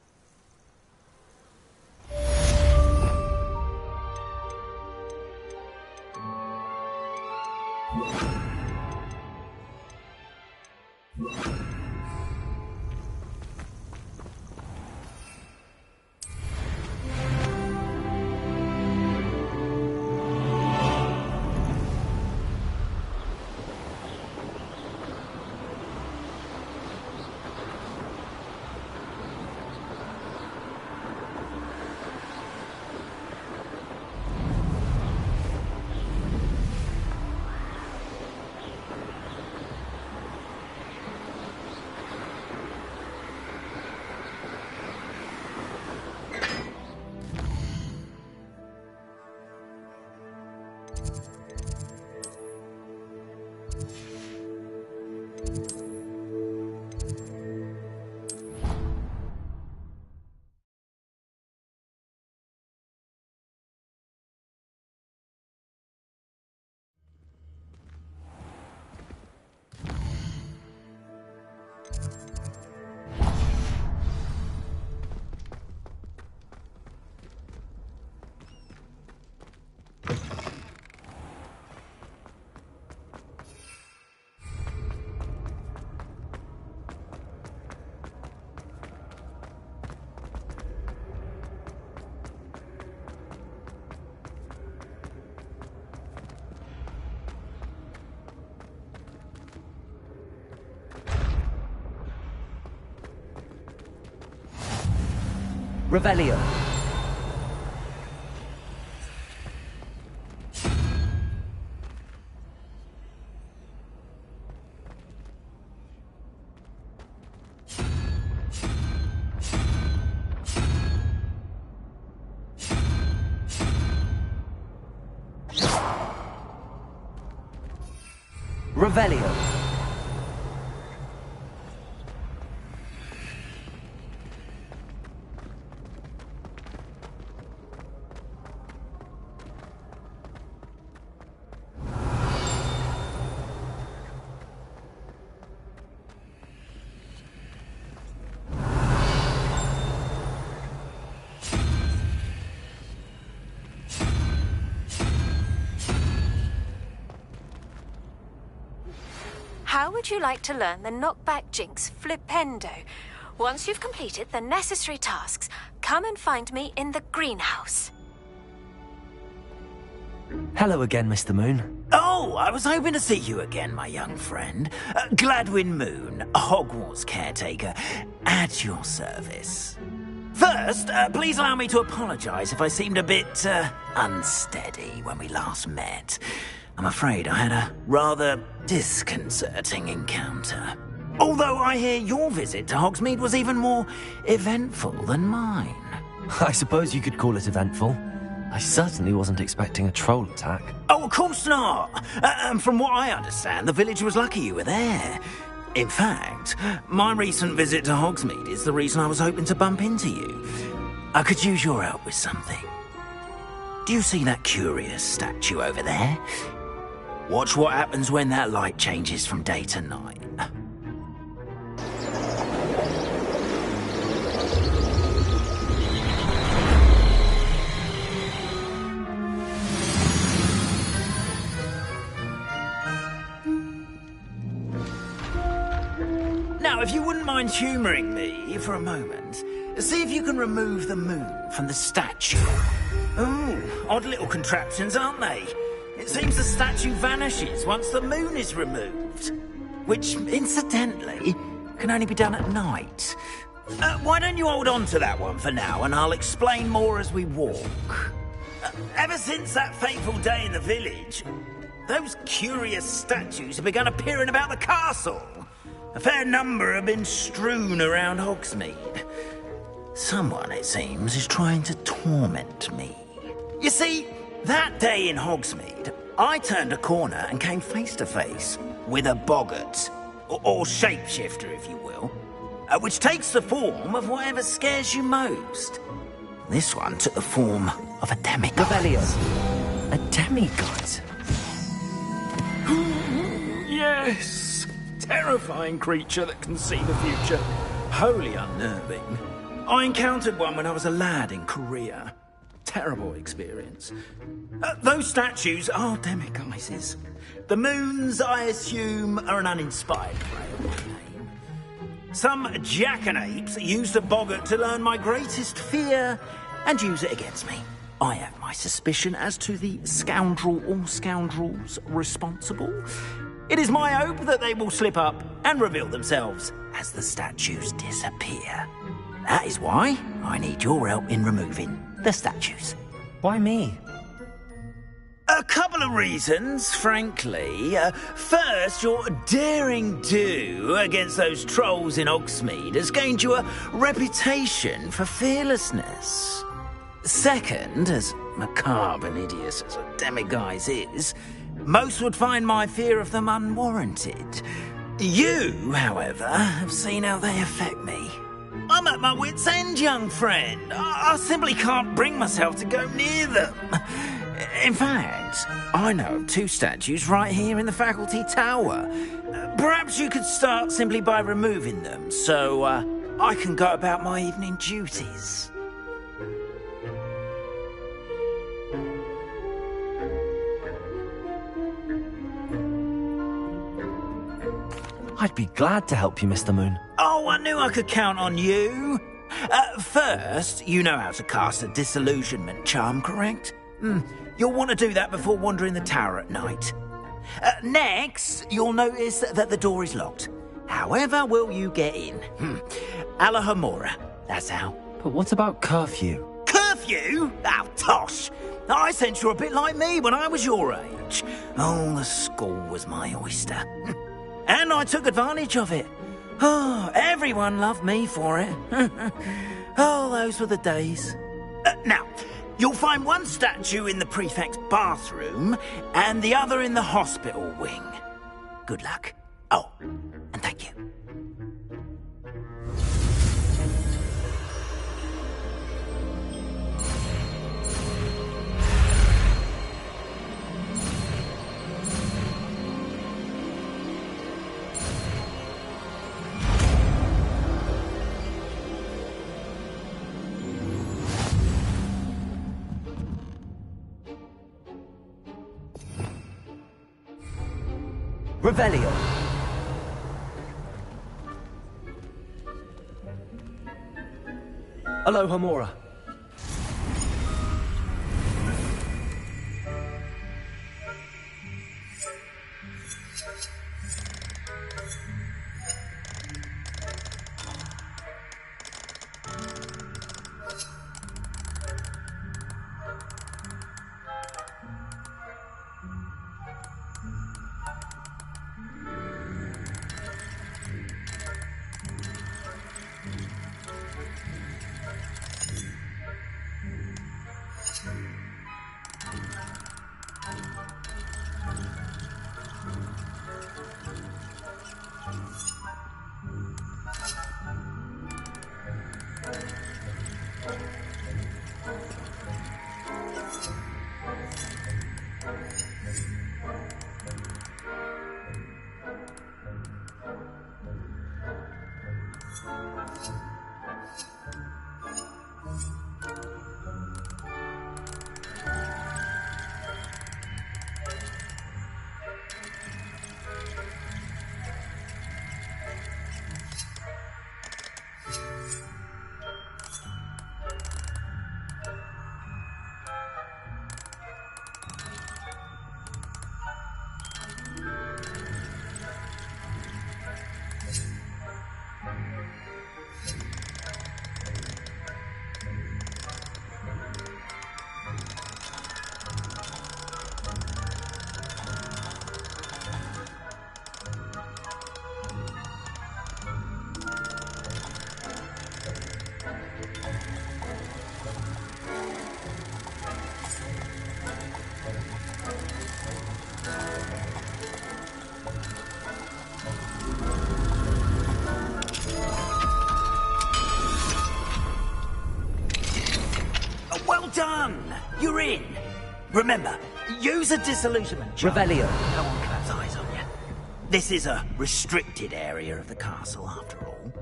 B: Revelio. Revelio.
R: How would you like to learn the knockback jinx flipendo? Once you've completed the necessary tasks, come and find me in the greenhouse.
B: Hello again, Mr. Moon.
F: Oh, I was hoping to see you again, my young friend. Gladwin Moon, Hogwarts caretaker, at your service. First, please allow me to apologise if I seemed a bit unsteady when we last met. I'm afraid I had a rather disconcerting encounter. Although I hear your visit to Hogsmeade was even more eventful than mine.
B: I suppose you could call it eventful. I certainly wasn't expecting a troll attack.
F: Oh, of course not. And from what I understand, the village was lucky you were there. In fact, my recent visit to Hogsmeade is the reason I was hoping to bump into you. I could use your help with something. Do you see that curious statue over there? Watch what happens when that light changes from day to night. Now, if you wouldn't mind humouring me for a moment, see if you can remove the moon from the statue. Ooh, odd little contraptions, aren't they? It seems the statue vanishes once the moon is removed. Which, incidentally, can only be done at night. Why don't you hold on to that one for now, and I'll explain more as we walk. Ever since that fateful day in the village, those curious statues have begun appearing about the castle. A fair number have been strewn around Hogsmeade. Someone, it seems, is trying to torment me. You see, that day in Hogsmeade, I turned a corner and came face to face with a boggart, or shapeshifter, if you will, which takes the form of whatever scares you most. This one took the form of a demigod.
B: Revelio. A demigod?
F: Yes! Terrifying creature that can see the future. Wholly unnerving. I encountered one when I was a lad in Korea. Terrible experience. Those statues are demiguises. The moons, I assume, are an uninspired play on my name. Some jackanapes used a boggart to learn my greatest fear and use it against me. I have my suspicion as to the scoundrel or scoundrels responsible. It is my hope that they will slip up and reveal themselves as the statues disappear. That is why I need your help in removing the statues.
B: Why me?
F: A couple of reasons, frankly. First, your daring do against those trolls in Hogsmeade has gained you a reputation for fearlessness. Second, as macabre and hideous as a demiguise is, most would find my fear of them unwarranted. You, however, have seen how they affect me. I'm at my wit's end, young friend. I simply can't bring myself to go near them. In fact, I know of two statues right here in the faculty tower. Perhaps you could start simply by removing them, so I can go about my evening duties.
B: I'd be glad to help you, Mr. Moon.
F: Oh, I knew I could count on you. First, you know how to cast a disillusionment charm, correct? You'll want to do that before wandering the tower at night. Next, you'll notice that the door is locked. However will you get in? Alahomora, that's how.
B: But what about curfew?
F: Curfew? Oh, tosh! I sense you're a bit like me when I was your age. Oh, the school was my oyster. And I took advantage of it. Oh, everyone loved me for it. Oh, those were the days. Now, you'll find one statue in the prefect's bathroom and the other in the hospital wing. Good luck. Oh, and thank you.
B: Revelio. Alohomora.
F: Well done! You're in. Remember, use a disillusionment charm.
B: Revelio.
F: No one claps eyes on you. This is a restricted area of the castle, after all.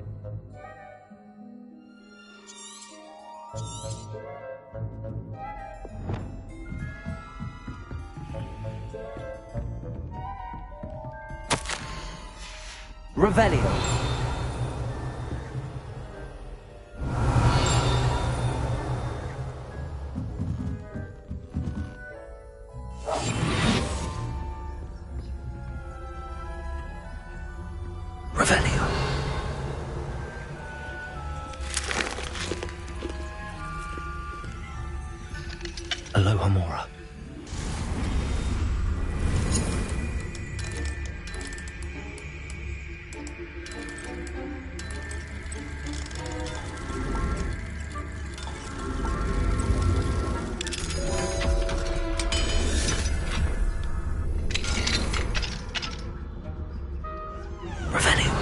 B: Revelio. Alohomora. Revelio.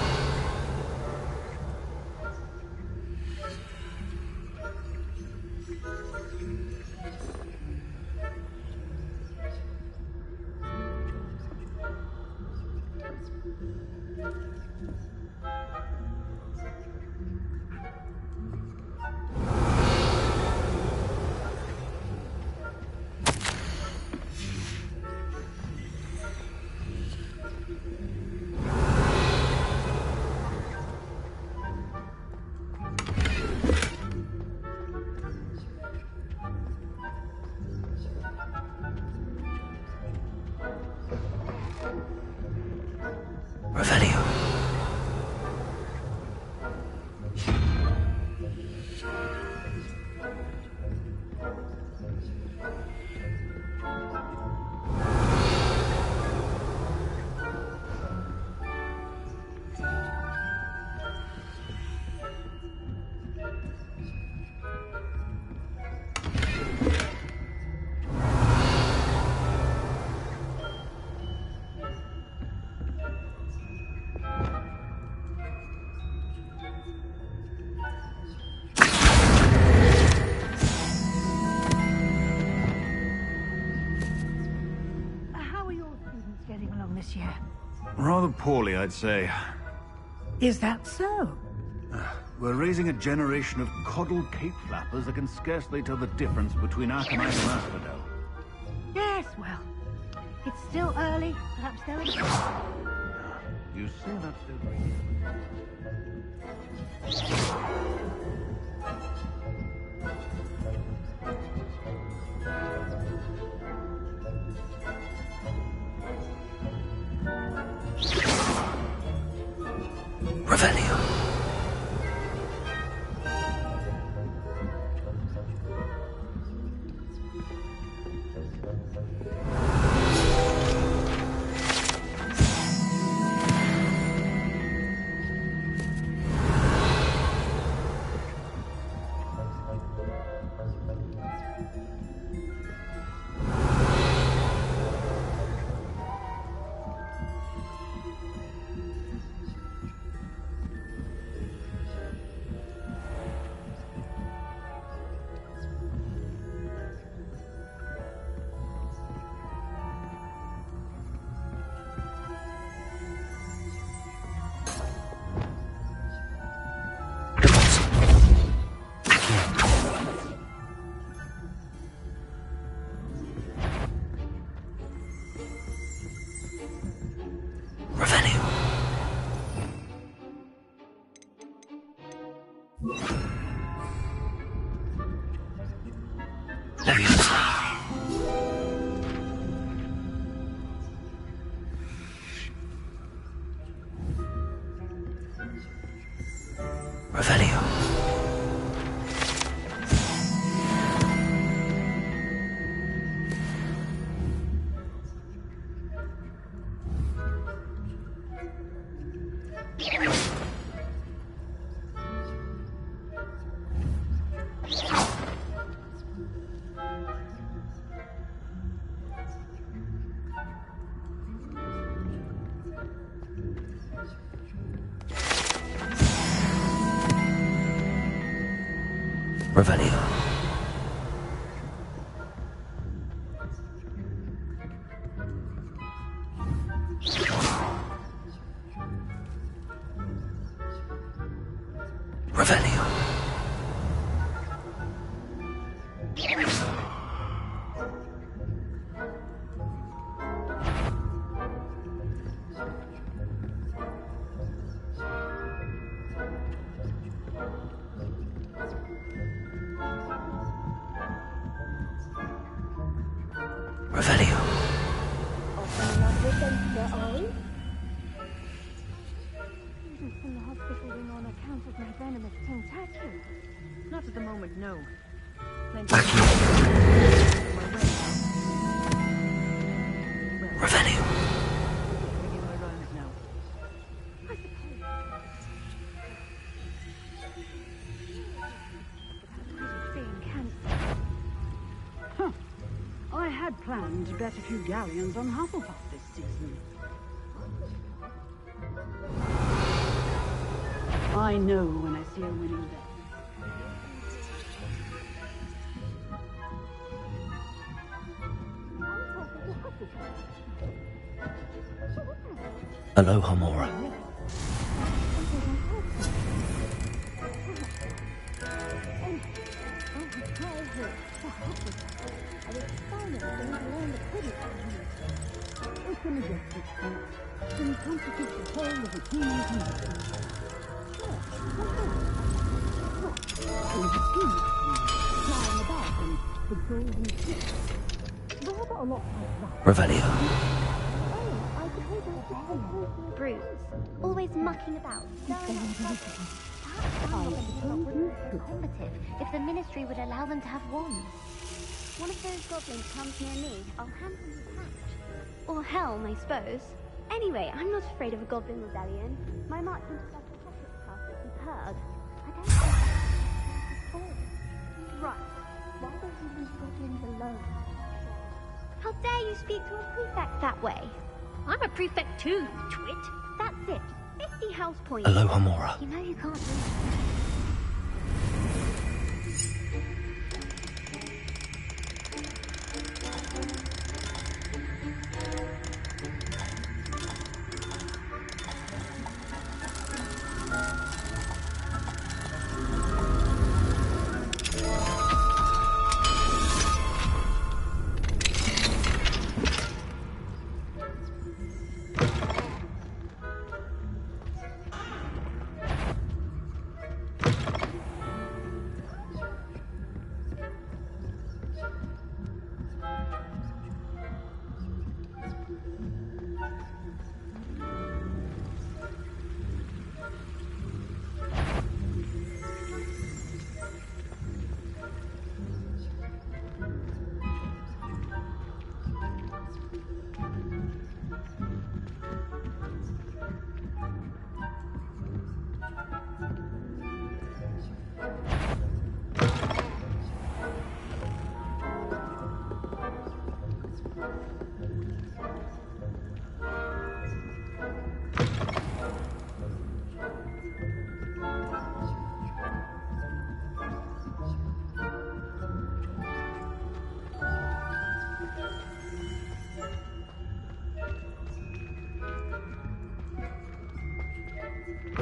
S: Rather poorly, I'd say.
L: Is that so?
S: We're raising a generation of coddled cape flappers that can scarcely tell the difference between Aconite and Asphodel.
L: Yes, well, it's still early. Perhaps they'll...
S: You say that's still...
B: Revelio. Revelio. Revelio. Revelio. Revelio.
K: From the hospital wing on account of my venomous tentacle. Not at the moment, no.
B: Revelio.
M: I had planned to bet a few galleons on Hufflepuff this season. I know when I see a winning bet.
B: Aloha Mora. Revelio.
N: Bruce, always mucking about. Perhaps combative if the Ministry would allow them to have wands. One of those goblins comes near me, I'll hand him his hatch. Or helm, I suppose. Anyway, I'm not afraid of a goblin rebellion. My march into Dr. Pocket's house is superb. I don't think that's all. Right. Why don't you leave goblins alone? How dare you speak to a prefect that way? I'm a prefect too, you twit. That's it. 50 house points.
B: Aloha Mora.
N: You know you can't lose.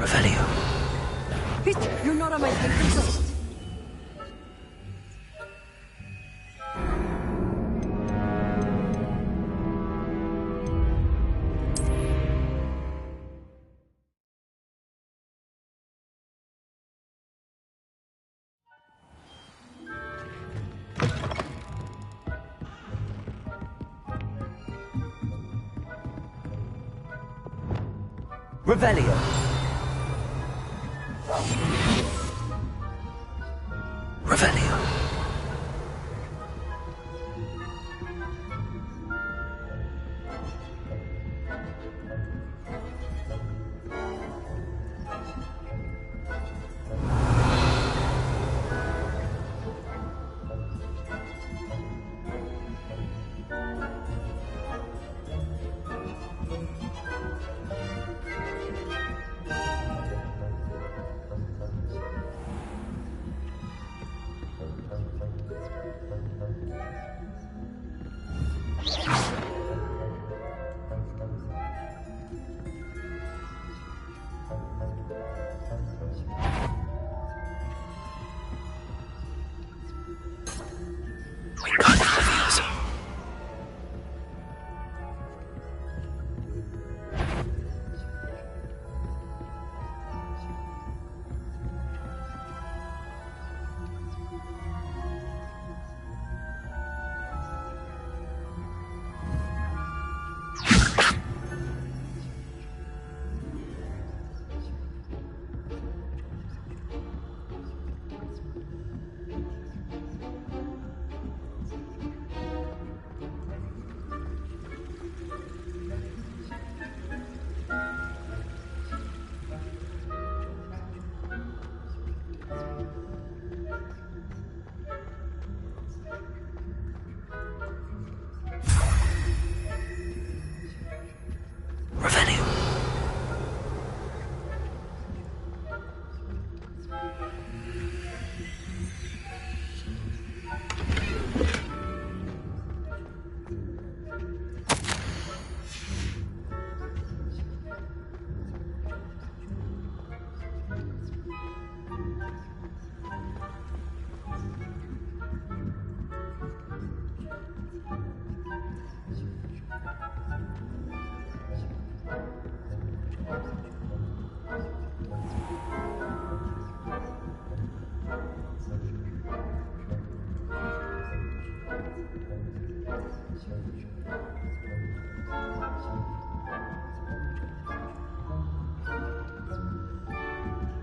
B: Revelio.
M: You're not on my patron list.
B: Revelio. Revelio.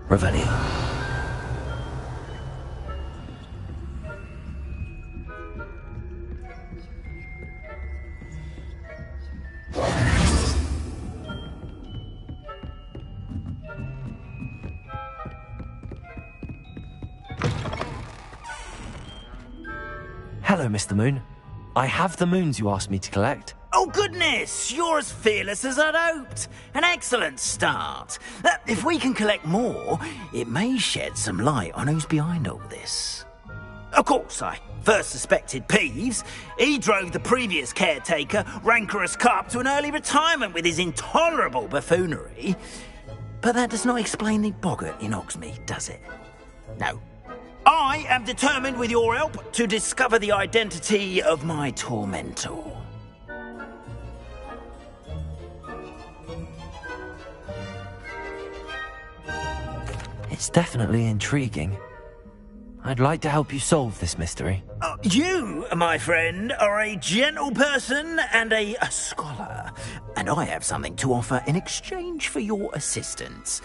B: Revelio. Hello, Mr. Moon. I have the moons you asked me to collect.
F: Oh, goodness! You're as fearless as I'd hoped. An excellent start. If we can collect more, it may shed some light on who's behind all this. Of course, I first suspected Peeves. He drove the previous caretaker, Rancorous Carp, to an early retirement with his intolerable buffoonery. But that does not explain the boggart in Hogsmeade, does it? No. I am determined, with your help, to discover the identity of my tormentor.
B: It's definitely intriguing. I'd like to help you solve this mystery.
F: You, my friend, are a gentle person and a scholar, and I have something to offer in exchange for your assistance.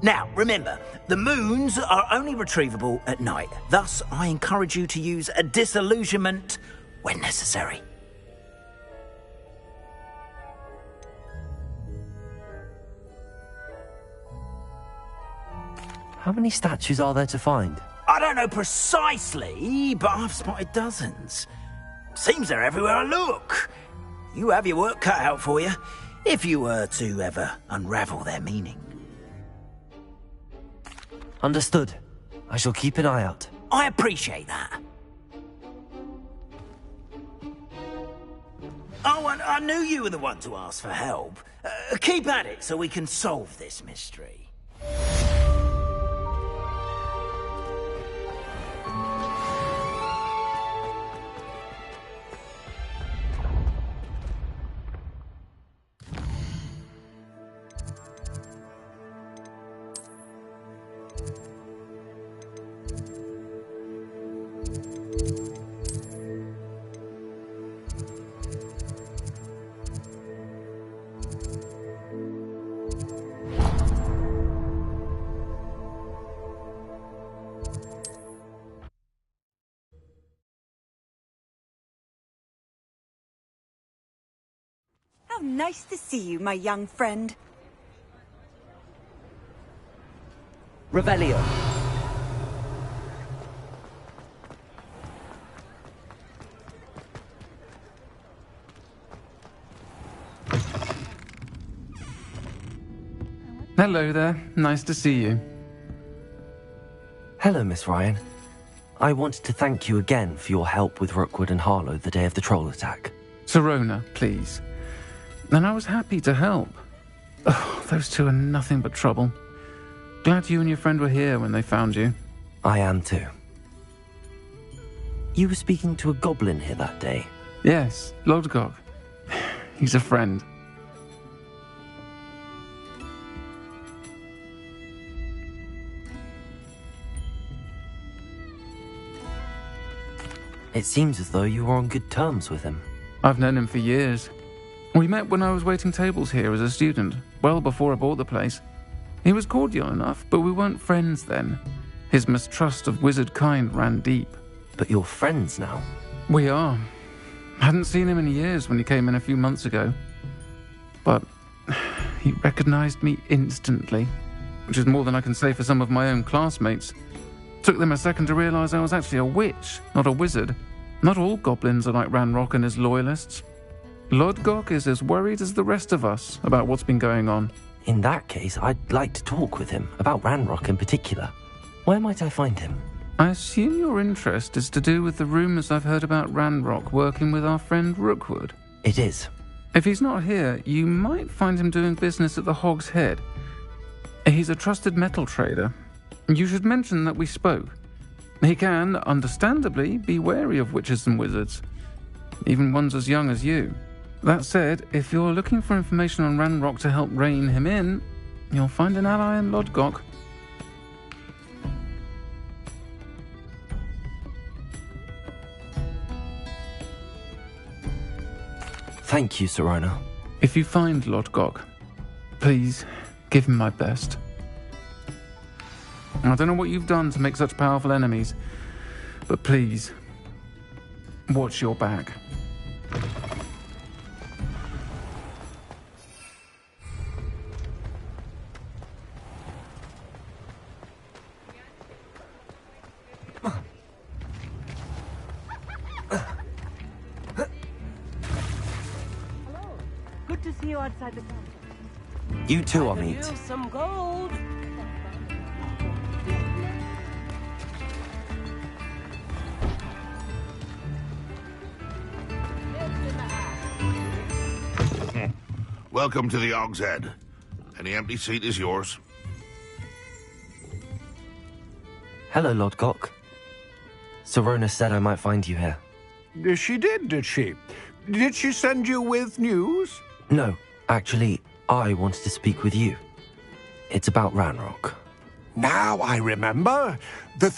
F: Now, remember, the moons are only retrievable at night. Thus, I encourage you to use a disillusionment when necessary.
B: How many statues are there to find?
F: I don't know precisely, but I've spotted dozens. Seems they're everywhere I look. You have your work cut out for you, if you were to ever unravel their meaning.
B: Understood. I shall keep an eye out.
F: I appreciate that. Oh, and I knew you were the one to ask for help. Keep at it so we can solve this mystery.
M: How nice to see you, my young friend.
B: Revelio.
T: Hello there. Nice to see you.
B: Hello, Miss Ryan. I wanted to thank you again for your help with Rookwood and Harlow the day of the troll attack.
T: Sirona, please. And I was happy to help. Oh, those two are nothing but trouble. Glad you and your friend were here when they found you.
B: I am too. You were speaking to a goblin here that day?
T: Yes, Lodgok. He's a friend.
B: It seems as though you were on good terms with him.
T: I've known him for years. We met when I was waiting tables here as a student, well before I bought the place. He was cordial enough, but we weren't friends then. His mistrust of wizard kind ran deep.
B: But you're friends now?
T: We are. Hadn't seen him in years when he came in a few months ago. But he recognized me instantly, which is more than I can say for some of my own classmates. Took them a second to realize I was actually a witch, not a wizard. Not all goblins are like Ranrock and his loyalists. Lodgok is as worried as the rest of us about what's been going on.
B: In that case, I'd like to talk with him, about Ranrock in particular. Where might I find him?
T: I assume your interest is to do with the rumors I've heard about Ranrock working with our friend Rookwood.
B: It is.
T: If he's not here, you might find him doing business at the Hog's Head. He's a trusted metal trader. You should mention that we spoke. He can, understandably, be wary of witches and wizards, even ones as young as you. That said, if you're looking for information on Ranrock to help rein him in, you'll find an ally in Lodgok.
B: Thank you, Sirona.
T: If you find Lodgok, please give him my best. I don't know what you've done to make such powerful enemies, but please, watch your back.
L: Good to see you outside the camp.
B: You too, Amit.
L: Some gold.
H: Welcome to the Hog's Head. Any empty seat is yours.
B: Hello, Lodgok. Sirona said I might find you here.
I: She did she? Did she send you with news?
B: No, actually, I wanted to speak with you. It's about Ranrock.
I: Now I remember. The